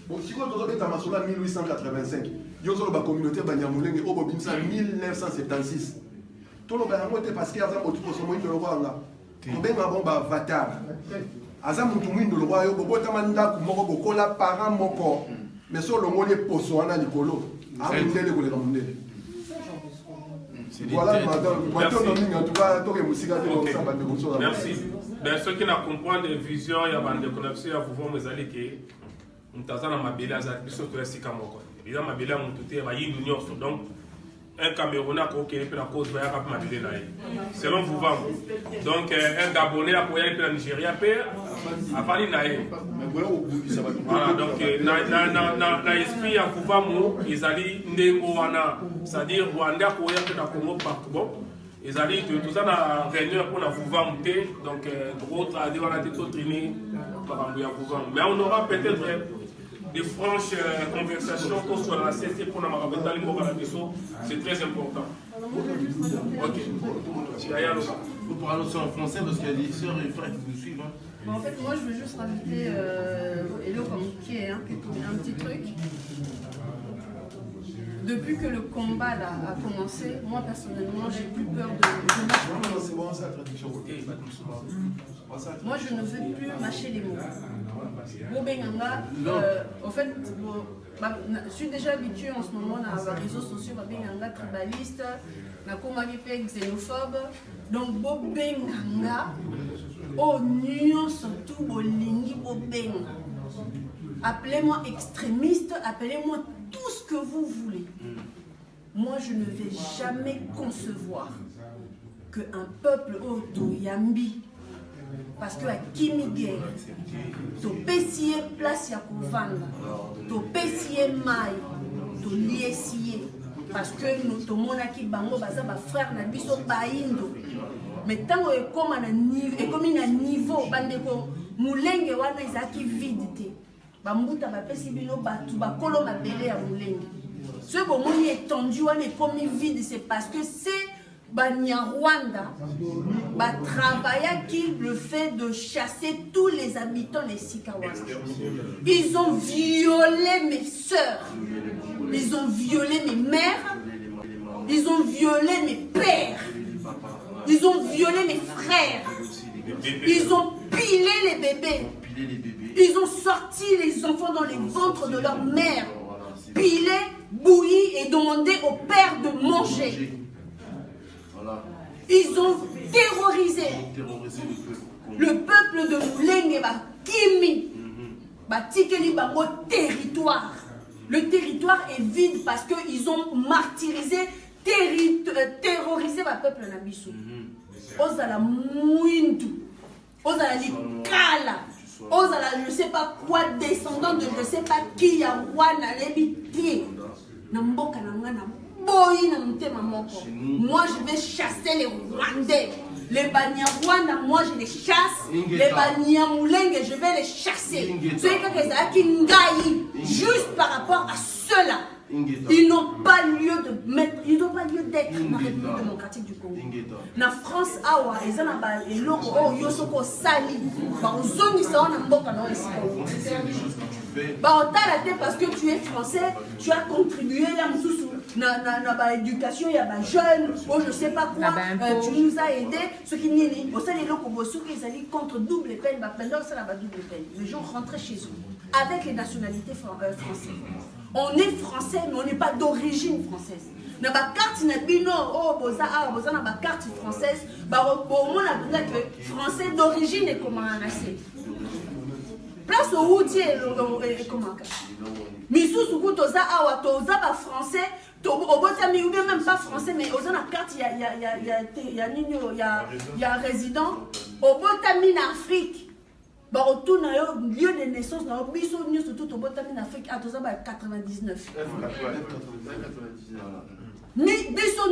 Bon, si on a fait en 1885, il y a une communauté Banyamulenge au Bobimsa 1976. Tout le monde parce qu'il y a un autre qui est là. On a un bon avatar. Aza mutu mwindo lwa yo bobota manda ku moko bokola para moko mais sur le monde est posoana Nicolo. Voilà, madame. En tout cas, merci. Ben, ceux qui ne comprennent des visions, il y a des connexions, vous voyez, vous allez que nous avons ma belle azar, puis surtout la Sikamoko. Évidemment, ma belle on tout est, ma yine union. Donc, un Camerounais qui est la cause, va y avoir ma belle là. Selon vous, donc un Gabonais a pour y aller la Nigeria, à Paris naïe. Voilà, donc na esprit à Kouvamou, ils allaient Nengoana, c'est-à-dire Rwanda, Koya, que na Congo partout. Ils allaient tout ça dans réunion pour la Kouvamou, donc d'autres à dire on a été traînés par un Kouvamou. Mais on aura peut-être des franches conversations qu'on soit dans la CST pour la Marabeta, c'est très important. Ok. Vous pourrez annoncer en français parce qu'il y a des sœurs et frères qui nous suivent. Bon, en fait, moi, je veux juste rajouter un petit truc. Depuis que le combat là, a commencé, moi, personnellement, j'ai plus peur de... C'est bon, ça, la traduction. Moi, je ne veux plus mâcher les mots. En fait, je suis déjà habituée en ce moment à les réseaux sociaux, tribaliste, xénophobe. Donc, Bobenganga, surtout Bolingi Bobenga. Appelez-moi extrémiste, appelez-moi tout ce que vous voulez. Moi, je ne vais jamais concevoir qu'un peuple Yambi, parce que à Kimigé, to pesier place ya Kouvanda, to pesier mai, to liesier, parce que nous tomons qui bango baza ba frère na biso baindo. Mais tant que comme un niveau, bandeko mulenge wana ezaki vide te. Bambuta ba pesi bino batu ba kolo mabele ya mulenge. Ce bomoni étendu wana comme vide, c'est parce que c'est Banyarwanda travailla qui le fait de chasser tous les habitants des Sikawana. Ils ont violé mes sœurs, ils ont violé mes mères, ils ont violé mes pères, ils ont violé mes frères, ils ont pilé les bébés, ils ont sorti les enfants dans les ventres de leur mère, pilé, bouilli et demandé au père de manger. Ils ont terrorisé le peuple de Moulenge, Kimi, Tikeli Bango territoire. Le territoire est vide parce qu'ils ont martyrisé, terrorisé le peuple Nabiso. Ozala Mouindu, Ozala Likala, Ozala je ne sais pas quoi, descendant de je ne sais pas qui, Yawana, Lebiti, Namboka Nangana. Moi je vais chasser les Rwandais. Les Banyarwanda, moi je les chasse. Les Banyamulenge, je vais les chasser. Juste par rapport à cela, ils n'ont pas lieu de mettre, ils n'ont pas lieu d'être dans la République démocratique du Congo. La France, awa, ils ont un eloko, oh, yosoko sali. Bazongi sa wana mboka na ici. Parce que tu es français, tu as contribué à l'éducation, il y a des jeunes, oh, je ne sais pas quoi, tu nous as aidés. Ce qui n'est pas ils allaient contre double peine, double peine. Les gens rentraient chez eux avec les nationalités françaises. On est français, mais on n'est pas d'origine française. Na ba carte na bino oh boza boza na ba carte française ba au moins la que français d'origine et comment on a assez. Place au routier et comment Misou soukou toza awa toza ba français to obotami ou bien même pas français mais aux na carte il y a résident obotami na Afrique. Bah, retourne au lieu de naissance, dans le biso, surtout au Botamine Afrique, à 99. Mais biso,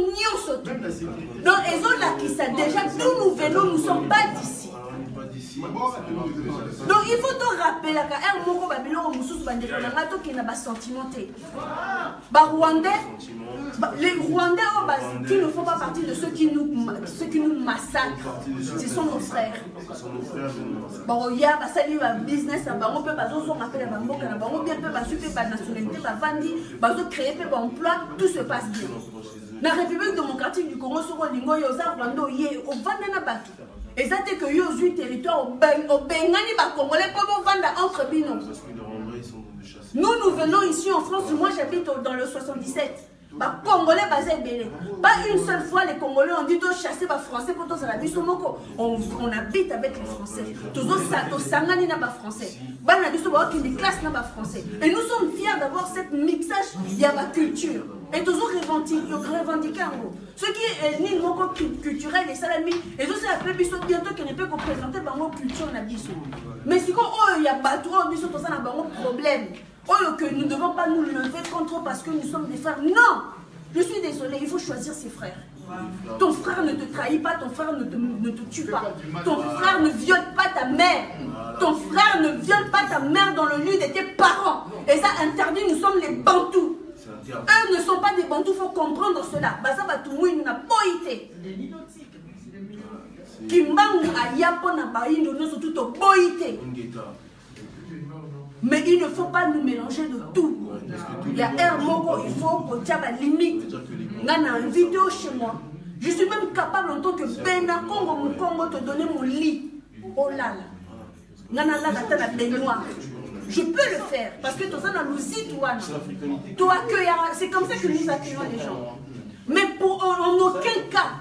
donc, ils ont là qui ça déjà, nous venons, nous ne sommes pas d'ici. Donc, il faut te rappeler qu'un mot Babylon, qui n'a pas sentimenté. Les Rwandais qui ne font pas partie de ceux qui nous massacrent. Ce sont nos frères. Bon, il y a un business, on peut pas créer un emploi, tout se passe bien. La République démocratique du Congo, et ça c'est que yo territoire au Bengani ba Congolais comme vendre entre bino. Parce que les Rwandais ils sont de chasse. Nous venons ici en France, moi j'habite dans le 77. Bah, Congolais basé belé. Pas une seule fois les Congolais ont dit de chasser les Français pour tous à la biso moko. On habite avec les Français. Tous aux sangani na ba Français. Bah na biso ba qui des classes na ba Français. Et nous sommes fiers d'avoir cette mixage il y a ma culture. Et toujours revendiquer en gros. Ce qui est ni moko culturel et salami et tout ça après biso bientôt qu'on ne peut représenter ba mo culture na biso. Mais si quand il y a pas trop biso tout ça na ba mo problème. Oh, que nous ne devons pas nous lever contre parce que nous sommes des frères. Non! Je suis désolée, il faut choisir ses frères. Ton frère ne te trahit pas, ton frère ne te tue pas. Ton frère ne viole pas ta mère. Ton frère ne viole pas ta mère dans le lieu de tes parents. Et ça interdit, nous sommes les Bantous. Eux ne sont pas des Bantous, il faut comprendre cela. Baza Batoumou, il n'a pas été. Kimbangu Ayapo na Baïndo, nous sommes tous au boïté. Mais il ne faut pas nous mélanger de tout. Il y a un mot il faut qu'on tienne la limite. On a une vidéo chez moi. Je suis même capable en tant que Bena Congo te donner mon lit. Oh là là. Je peux le faire parce que tout ça dans le site. C'est comme ça que nous accueillons les gens. Mais en aucun cas,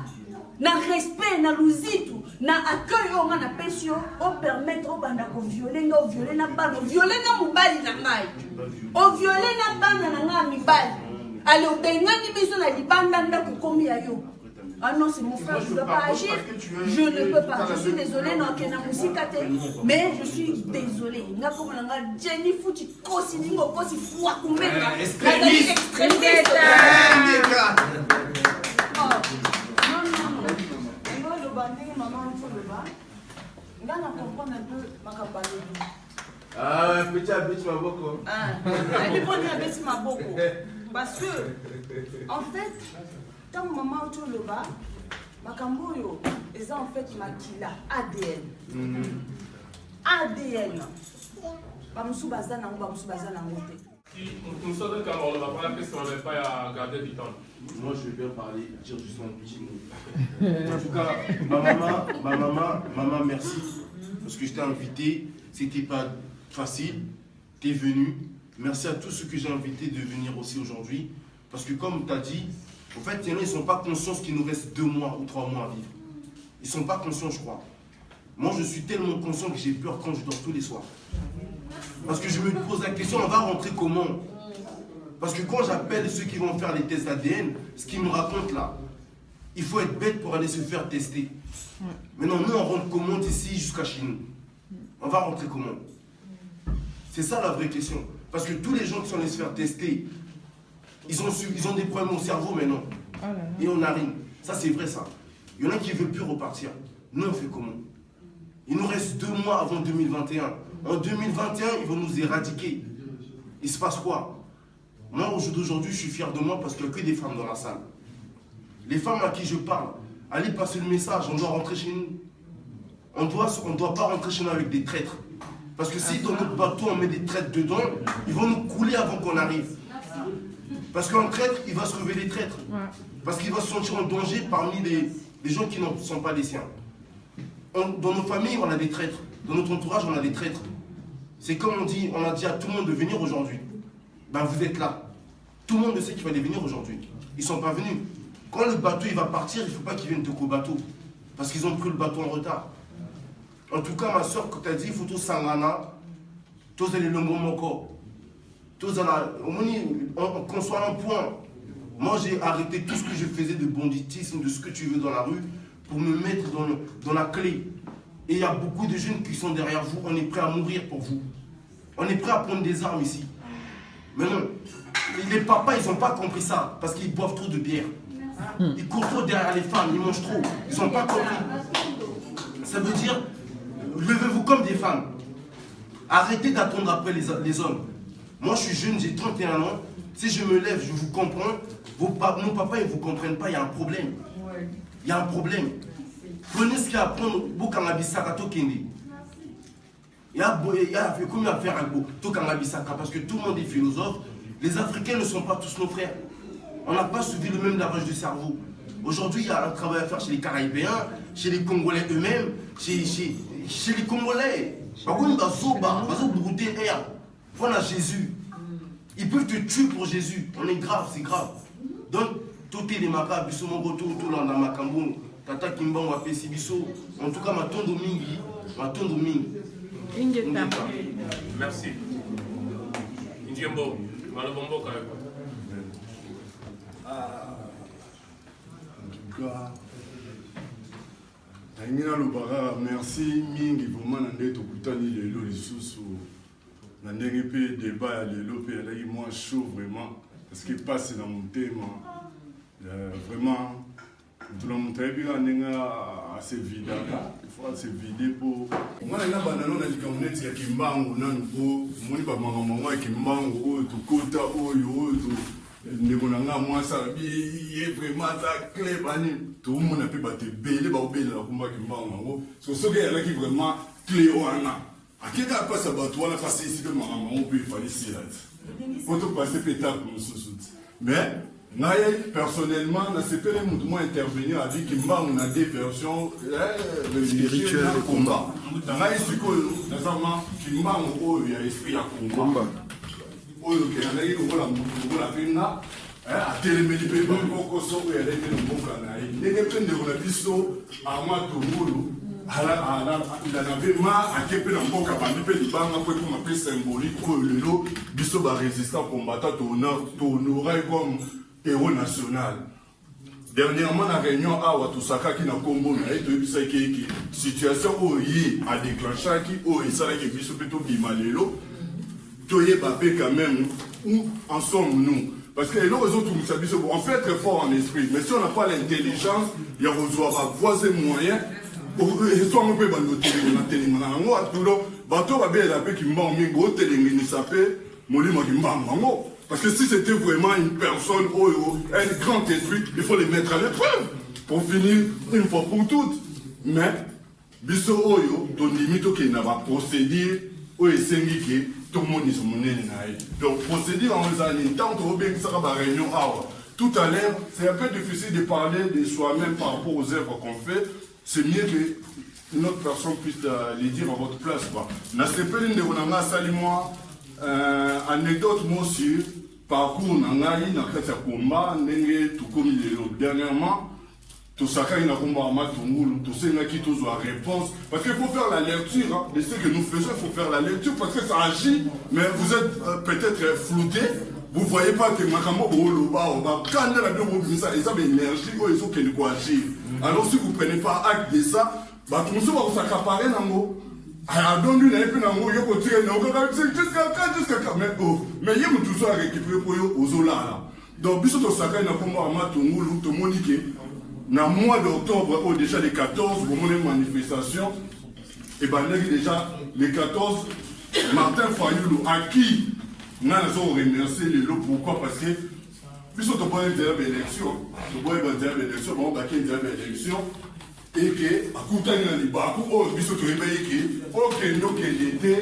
dans le respect, dans le site, na accueil on a pesio on permettre au banda ko violer na bana violer na mobali na ngai o violer na bana na ngai mibali allez au bengani biso na libanda ndako komi ayo. Ah non, c'est mon frère, je ne peux pas agir. Je ne peux pas. Je suis désolée, non, qu'il y a mais je suis désolée. Nga comme la Jenny Fouti Kosiningo Kosi Fouakumenga. Extrémiste. Ah, petit habit ma boko. Parce que, en fait, tant maman autour le bas, Makamboyo, ils ont en fait makila ADN. ADN. Bamsou bazana ou bamsou bazana ngote. Nous sommes quand on va prendre la question, on n'est pas à garder du temps. Moi, je vais bien parler, dire juste un petit mot. En tout cas, maman, merci. Parce que je t'ai invité, c'était pas facile. Tu es venu. Merci à tous ceux que j'ai invités de venir aussi aujourd'hui. Parce que comme tu as dit, en fait, il y en a, ils ne sont pas conscients qu'il nous reste 2 mois ou 3 mois à vivre. Ils ne sont pas conscients, je crois. Moi, je suis tellement conscient que j'ai peur quand je dors tous les soirs. Parce que je me pose la question, on va rentrer comment? Parce que quand j'appelle ceux qui vont faire les tests ADN, ce qu'ils me racontent là, il faut être bête pour aller se faire tester. Maintenant, nous, on rentre comment d'ici jusqu'à chez nous? On va rentrer comment? C'est ça la vraie question. Parce que tous les gens qui sont allés se faire tester, ils ont des problèmes au cerveau maintenant. Et on arrive. Ça, c'est vrai, ça. Il y en a qui ne veulent plus repartir. Nous, on fait comment? Il nous reste 2 mois avant 2021. En 2021, ils vont nous éradiquer. Il se passe quoi? Moi, aujourd'hui, je suis fier de moi parce qu'il n'y a que des femmes dans la salle. Les femmes à qui je parle, allez passer le message, on doit rentrer chez nous. On ne doit pas rentrer chez nous avec des traîtres. Parce que si dans notre bateau, on met des traîtres dedans, ils vont nous couler avant qu'on arrive. Parce qu'un traître, il va se révéler traître. Parce qu'il va se sentir en danger parmi les gens qui ne sont pas les siens. Dans nos familles, on a des traîtres. Dans notre entourage, on a des traîtres. C'est comme on a dit à tout le monde de venir aujourd'hui. Ben vous êtes là. Tout le monde sait qu'il fallait venir aujourd'hui. Ils ne sont pas venus. Quand le bateau il va partir, il ne faut pas qu'ils viennent te au bateau. Parce qu'ils ont pris le bateau en retard. En tout cas, ma soeur, quand tu as dit, il faut tous sangana, tous les longo moko. Tous on conçoit un point. Moi, j'ai arrêté tout ce que je faisais de banditisme, de ce que tu veux dans la rue, pour me mettre dans la clé. Et il y a beaucoup de jeunes qui sont derrière vous. On est prêt à mourir pour vous. On est prêt à prendre des armes ici. Mais non, les papas, ils n'ont pas compris ça, parce qu'ils boivent trop de bière. Ils courent trop derrière les femmes, ils mangent trop. Ils n'ont pas compris. Ça veut dire, levez-vous comme des femmes. Arrêtez d'attendre après les hommes. Moi, je suis jeune, j'ai 31 ans. Si je me lève, je vous comprends. Nos papas, ils ne vous comprennent pas, il y a un problème. Il y a un problème. Prenez ce qu'il y a à prendre. Il y a combien à faire parce que tout le monde est philosophe. Les Africains ne sont pas tous nos frères. On n'a pas suivi le même lavage de cerveau. Aujourd'hui, il y a un travail à faire chez les Caraïbéens, chez les Congolais eux-mêmes, chez les Congolais. Voilà Jésus. Ils peuvent te tuer pour Jésus. On est grave, c'est grave. Donc, tout est des macabres, biso mon retour, tout là dans ma cambon, tata kimbango a pesi biso. En tout cas, ma tondo mingi. Merci. Ndiembo, malobombo quand même. En tout cas, merci mingi vraiment na ndeto kutani lelo lisusu na ndenge pe débat ya lelo pe alaki moi chaud vraiment parce que passe na motema vraiment tout le monde très bien ndenge assez vide il faut se vider pour moi na bana na likambo neti ya kimbangu nanu po moni ba mama ya kimbangu oyo tukota oyo ndeko na nga mwasi ye vraiment aza clé bani tomona mpe bato ebele baobelela kumbaki mbango yango soki eyalaki vraiment clé wana akeka apasa bato wana kasi esi mpe makambo yango mpe efalisila ti po topase mpe etape mosusu ti mais ngai personnellement nasepeli motu mwa intervenir abiki mbango na deux versions religieux na combat ngai sikoyo nazama kimbango oyo ya esprit ya combat oyo kealaki lokola mpe nga atelemeli mpe bakokoso oyo alaki na mboka na ye ndenge mpe ndeko na biso ama tongulu alana mpe ma ake mpe na mboka bandi mpe libanga mpo ekoma mpe symbolique oyo lelo biso barésistant combattant tohonorai comme héros national. Dernièrement na réunion awa tosakaki na kombo na ye toyebisaki eke situation oyo ye adéclenchaki oyo esalaki biso mpe tobima lelo toyeba mpe quand même où en sommes-nous. Parce que les autres, on fait très fort en esprit, mais si on n'a pas l'intelligence, il y a besoin voisin moyen. Parce que si c'était vraiment une personne, un grand esprit, il faut les mettre à l'épreuve pour finir une fois pour toutes. Mais, biso oyo, ton limite qui n'a pas procédé, ou est syndiqué. Tout le monde est sur mon nez. Donc, procéder en faisant une tente au bien que ça va réunion. Tout à l'heure, c'est un peu difficile de parler de soi-même par rapport aux œuvres qu'on fait. C'est mieux qu'une autre personne puisse les dire à votre place. Dans ce pays, nous avons sali moi anecdote moi sur parcours nangai na kati ya combat ndenge tukomi lelo dernièrement. Tout ça, il y a une réponse. Parce qu'il faut faire la lecture de ce que nous faisons, il faut faire la lecture parce que ça agit, mais vous êtes peut-être flouté. Vous ne voyez pas que Makambo quand il y a une énergie, il faut qu'il agir. Alors si vous ne prenez pas acte de ça, tout le monde va s'accaparer. Alors, donc, il y a un peu jusqu'à quand mais il y a tout ça à récupérer pour aux Zola. Donc, il y a tout le monde dans le mois d'octobre, déjà les 14, pour mon manifestation, et bien déjà les 14, Martin Fayoulou, à qui nous avons remercié les lots. Pourquoi? Parce que, puisque nous avons une élection, et que, à Koutani, dans les Bakou, puisque nous avons dit que l'été,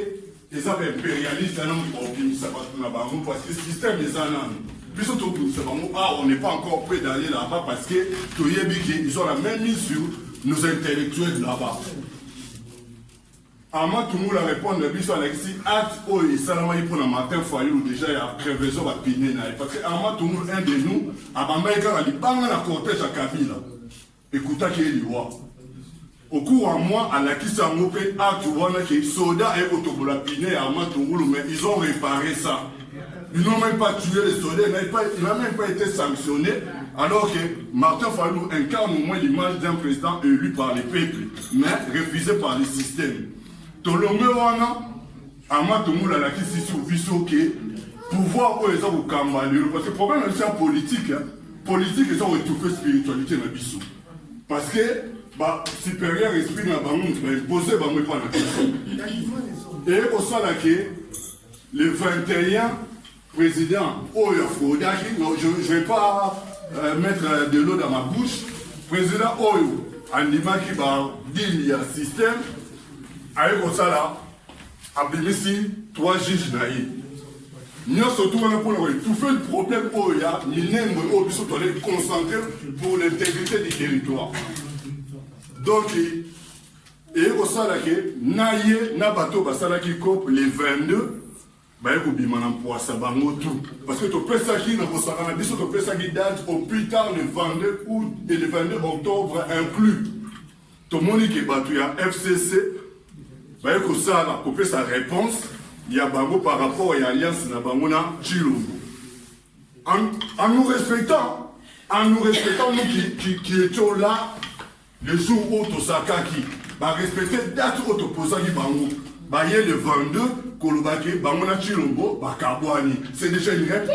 les impérialistes, parce que le système des ananes. On n'est pas encore prêt d'aller là-bas parce que ils ont la même mise sur nos intellectuels là-bas. Avant tout le monde a répondu à Alexis, acte et Salama pour le matin, Fayou déjà il y a prévision à Piné. Parce que avant tout le monde, un de nous, à Bambaïka, il y a un cortège à Kabila. Écoutez qui est l'Iwa. Au cours en mois, à la Kisangopé, acte qui est soda et Otobola Piné, à Matoulou, mais ils ont réparé ça. Ils n'ont même pas tué les soldats, il n'a même pas été sanctionné, alors que Martin Fayou incarne au moins l'image d'un président élu par les peuples, mais refusé par le système. Tolomé wana, ama tomoula la kisi sur bisoke, pouvoir pour les gens au Kambalero, parce que le problème c'est politique, politique ils ont étouffé spiritualité dans biso. Parce que, supérieur esprit dans le monde, imposé par moi pas la question. Et au sein de le 21, président Oyo Fodaki, je ne vais pas mettre de l'eau dans ma bouche. Président Oyo, Andimaki dit un système, avec ça, Abdelmissi, 3 juges naïfs. Nous surtout pour étouffer le problème Oyo, nous sommes concentrés pour l'intégrité du territoire. Donc, et au Salake, Naye, Nabato, Basalaki Cop, les 22. baye kobima na mpoasa bango tout parce que topesaki na kosaka na biso topesaki date au plus tard le 22 août et le 22 octobre inclus tomoni ke bato ya FCC baye kosala kopesa réponse ya bango par rapport ya alliance na bango na Chilombo en nous respectant nous qui étions là le jour où tosakaki ba respecter date où toposaki bango baye le 22 kolobaki bango na Chilombo bakabwani c'est déjà une réponse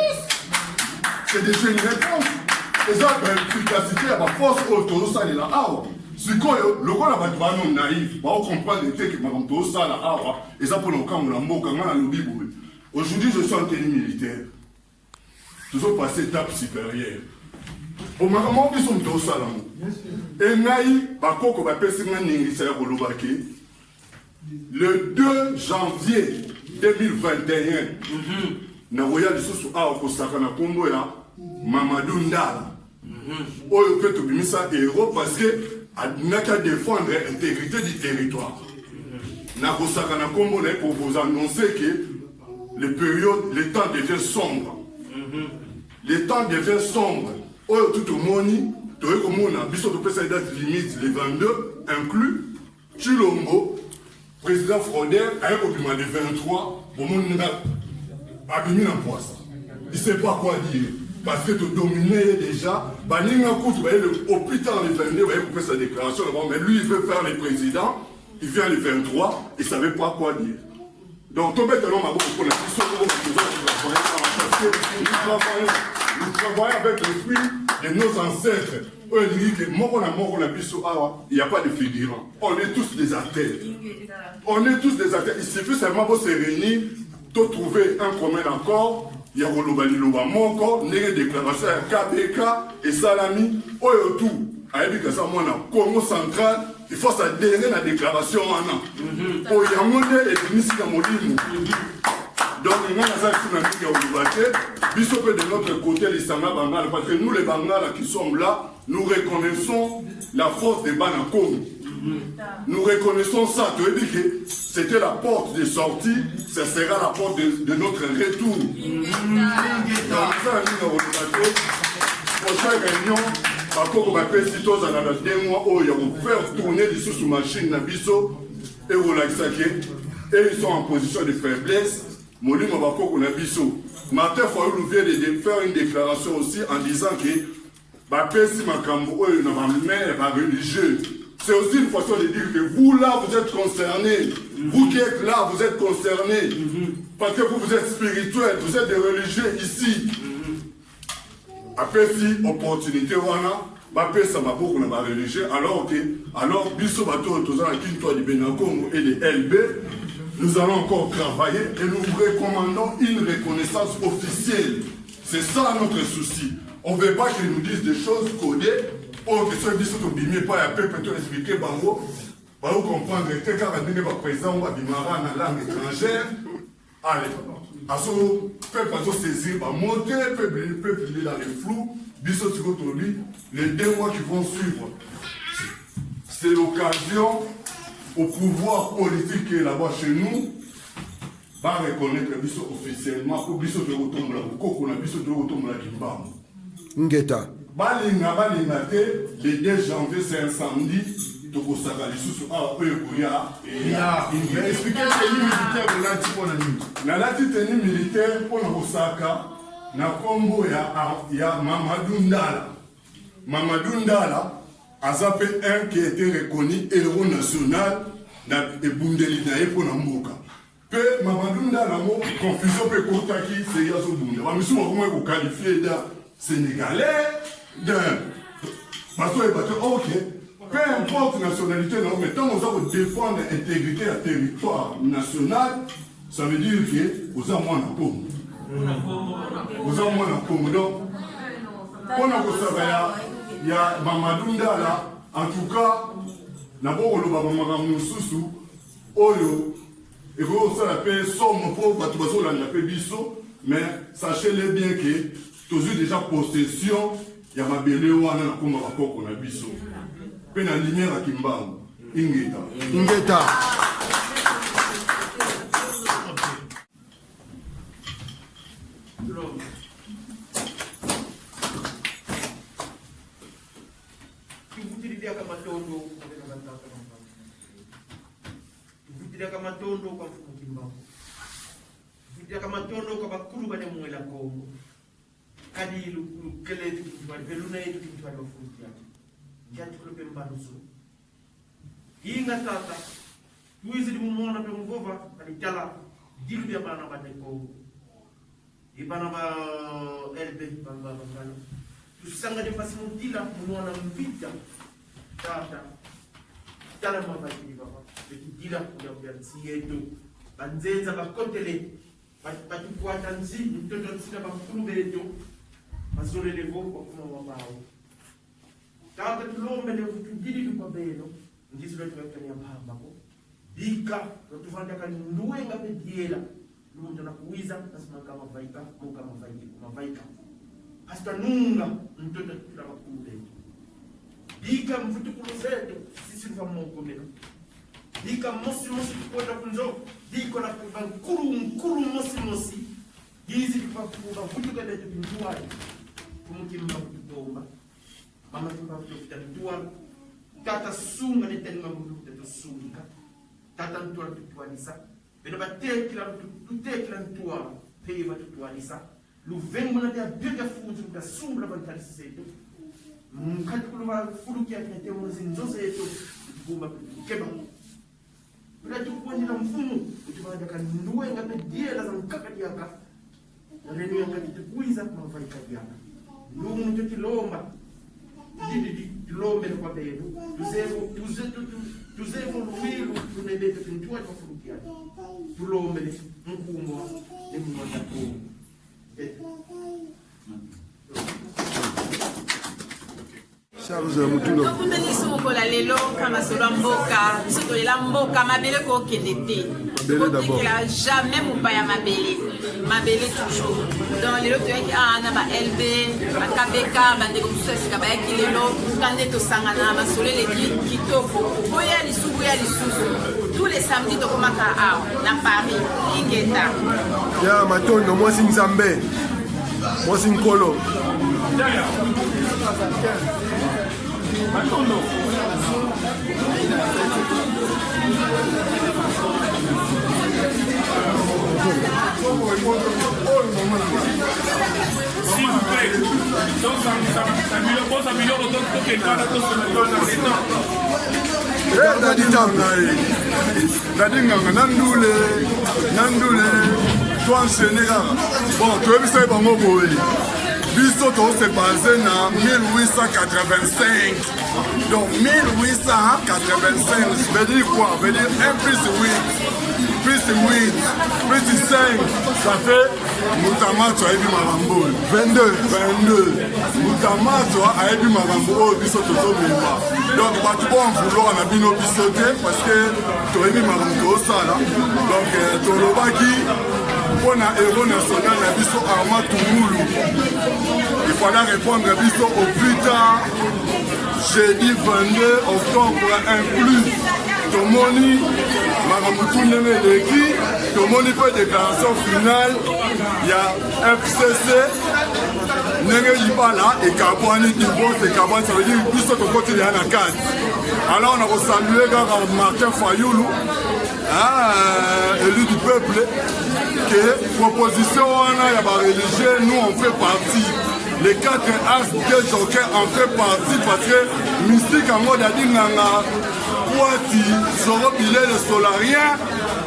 et ça l'efficacité ya baforce oyo tozosalela awa sikoyo lokola bato bano naïf baocomprendre te ke makambo tozosala awa eza mpona kokangola mboka nga nalobi boye aujourd'hui je suis en tenue militaire tozopase étape supérieure omakambo moko biso moto osala ngo e ngai bakoko bapesi nga ningisa ya koloba ke le 2 janvier 2021 nakoya lisusu awa kosaka na nkombo ya Mamadou Ndala oyo mpe tobimisa héros parce que alingaki adéfendre l'intégrité du territoire nakosaka na nkombo na ye pour vous annoncer que le temps devient sombre oyo tout omoni toye komona biso topesa date limite le 22 inclus Chilombo président Froder aye kobima le 23 bomoni abimi na mpoasa il sait pas quoi dire parce que tu dominais déjà baninga kutu baye au plus tard le 22 baye couper sa déclaration mais lui il veut faire le président il vient le 23 il savait pas quoi dire donc tombe tellement maboko pour la question nous travaillons avec l'esprit de nos ancêtres il n'y a pas de figurants. On est tous des acteurs. Il suffit seulement de se réunir, de trouver un commun accord. Il y a une déclaration KBK et Salami. Congo central, il faut s'adhérer à la déclaration. Donc, nous de notre côté, les Sanga Bangala, parce que nous, les Bangala qui sommes là, nous reconnaissons la force des Banakongo. Nous reconnaissons ça. Tu veux dire que c'était la porte de sortie, ça sera la porte de notre retour. Donc, ça, prochaine réunion, par contre, on va faire 2 mois où ils vont faire tourner les sous-machines, et ils sont en position de faiblesse. Molimo Bakoko na biso. Martin Fayoulou vient de faire une déclaration aussi en disant que Bapesi Makambo oyo na mère ba religieux. C'est aussi une façon de dire que vous là vous êtes concernés. Vous qui êtes là vous êtes concernés. Parce que vous êtes spirituels, vous êtes des religieux ici. Apesi opportunité wana bapesa maboko na ba religieux alors biso bato tozana kinto di Benakongo et de LB. Nous allons encore travailler et nous vous recommandons une reconnaissance officielle. C'est ça notre souci. On ne veut pas qu'ils nous disent des choses codées. Or, que ce soit bimé pas, il peut expliquer, bango, vous comprendre que quand on est présent, on va démarrer en langue étrangère. Allez, à ce peuple saisir, monter, peuple dans les flous, les 2 mois qui vont suivre. C'est l'occasion au pouvoir politique qui est là-bas chez nous, va reconnaître Bisso officiellement pour Bisso de retourner la Koko, Bisso de retourner la Kimbam. Ngeta. Balinga, le 2 janvier, c'est un samedi, Toko Sakali Soussou, expliquez tenue militaire de l'anti-ponani. Na lati tenue militaire pour la Osaka, na combo ya Mamadou Ndala. Mamadou Ndala, Azapé un qui a été reconnu héros national dans le Bundeli pour Namboka. Que Mamadou Ndala, confusion peut contacter, c'est Yazo Bunda. Mais si on va qualifier de Sénégalais, de. Parce que, ok, peu importe la nationalité, non, mais tant qu'on va défendre l'intégrité du territoire national, ça veut dire que vous avez moins de Congo. Vous avez moins de Congo. Donc, on a savoir. Il y a Mamadou Ndala, en tout cas, d'abord, on va Mamadou Soussou, Oyo, et vous ça la paix, somme pour la paix biso, mais sachez-le bien que, toujours déjà possession, il y a ma belle ouana, comme on a biso. Puis la lumière à Kimbang, Ingeta. Vudia kama tondo kwa mfumo Kimbangu. Vudia kama tondo kwa bakulu bane mwela Kongo. Kadi lukele tukitwa beluna yetu tukitwa dofuti yake. Njati kulope mbanusu. Inga tata. Tuizi dimumona pe mvova alijala dilu ya bana bane Kongo. Ibana ba LB banga bangalo. Tusanga de fasi mutila muona mpita. Tata. Tala mabaki baba. Bekidila kuya yetu. Banzenza bakotele. Batukwata nzini mtoto nsina bakulu betu. Masole le voko kuma wabao. Tata tulombe le kutudili kwa beno. Ndizo letu wakanya mbako. Dika tuvanda kanduwe ngabe diela. Lumuntu nakuwiza nasema kama vaika muka mavaika. Hasta nunga mtoto tula bakulu betu. Dika mfutu kulozetu sisi mfamo meno. Dika mosi kukwenda kunzo. Dika na nkuru mosi. Hizi kwa mfutu kada tukinduwa. Kumukimba kututomba. Mama tumba kututanduwa. Tata sunga ni tani mabudu kutusunga. Tata ntuwa tutuanisa. Beno batekila ntuwa. Peiva tutuanisa. Luvengu na tia bega fuzu kutasumla bantalisi zetu. Mkati kuluma fuluki ya kete mwazi nzoze yetu. Kutubumba kutukeba. Bila tukuwani na mfumu. Kutubanda kanduwe ngape diela za mkaka diaka. Renu yanga kitukuiza kumavaika diaka. Lungu mtoki lomba. Lombe kwa bedu. Tuzevo luwilu. Tunebete tuntua kwa fuluki yake. Tulombe mkumwa. Ni mwanda kumu. tokumbelisi mokola lelo kama solo mboka biso tolela mboka mabele kokende te kotikela jamais mopaya mabele toujours donc lelo toyaki na ba LB bakabeka bandeko mosusu esika bayaki lelo kande tosangana masolo eleki kitoko boya lisusu tous les samedis tokomaka awa na Paris Ingeta ya matondo mwasi nzambe mwasi nkolo Matondo. S'il vous plaît, biso se basé na 1885. Donc 1885, veut dire quoi? Veut dire 1 plus 8 plus 5, ça fait Mutamato a ébi Marambo. 22. Mutamato a ébi Marambo, biso toto bima. Donc batu bon vouloir na bino bisoté parce que to ébi Marambo ça là. Donc tolobaki pour un héros national na biso Armand Toumoulou. Il fallait répondre à biso au plus tard, jeudi 22 octobre inclus. Tomoni, Maramoutou Nemeleki, Tomoni peut déclaration finale, il y a FCC, Nenge Libala et Kabouani divorce et Kabouani, ça veut dire que tout ce côté de la carte. Alors on a salué Martin Fayoulou, élu du peuple, que proposition il y a religieux, nous on fait partie. Les 4 as de Joker en fait partie parce que mystique en mode Adinanga, Pouati, Zoro Bilé, le Solarien,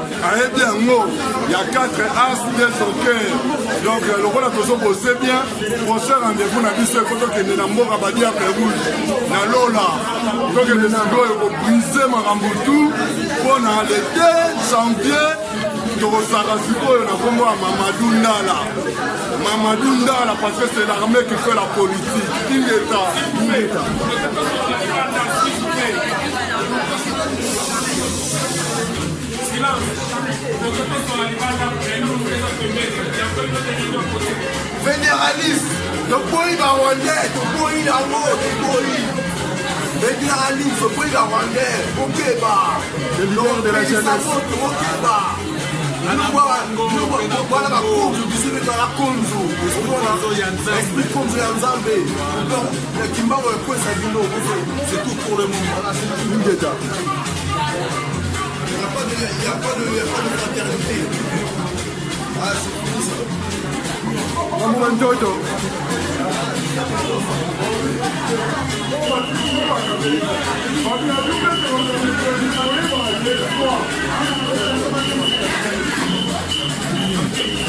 il y a 4 as de Joker. Donc le rôle a toujours bossé bien. Prochain rendez-vous, on a dit ce photo qui est dans le Rabadi à Pérouge, dans Lola. Donc les Nago vont briser Maramboutou pour le 2 janvier. Torosarasiko na kombo ya Mamadou Ndala parce que c'est l'armée qui fait la politique. Ingeta. Vénéraliste, le pays rwandais, le pays Vénéraliste, le pays rwandais, Okeba. Le nord de la jeunesse. Voilà ma course, je suis dans la Konzo. Esprit Konzo ya Nzambe. Le Kimbango est quoi ça dit non? C'est tout pour le moment. n'y a pas de fraternité. Ah, c'est fini ça.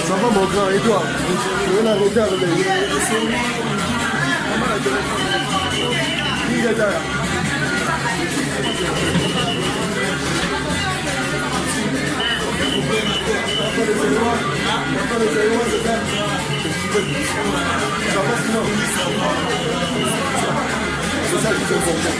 Ça va mon grand, et toi? Je vais la regarder. Qui est là? C'est ça qui est important.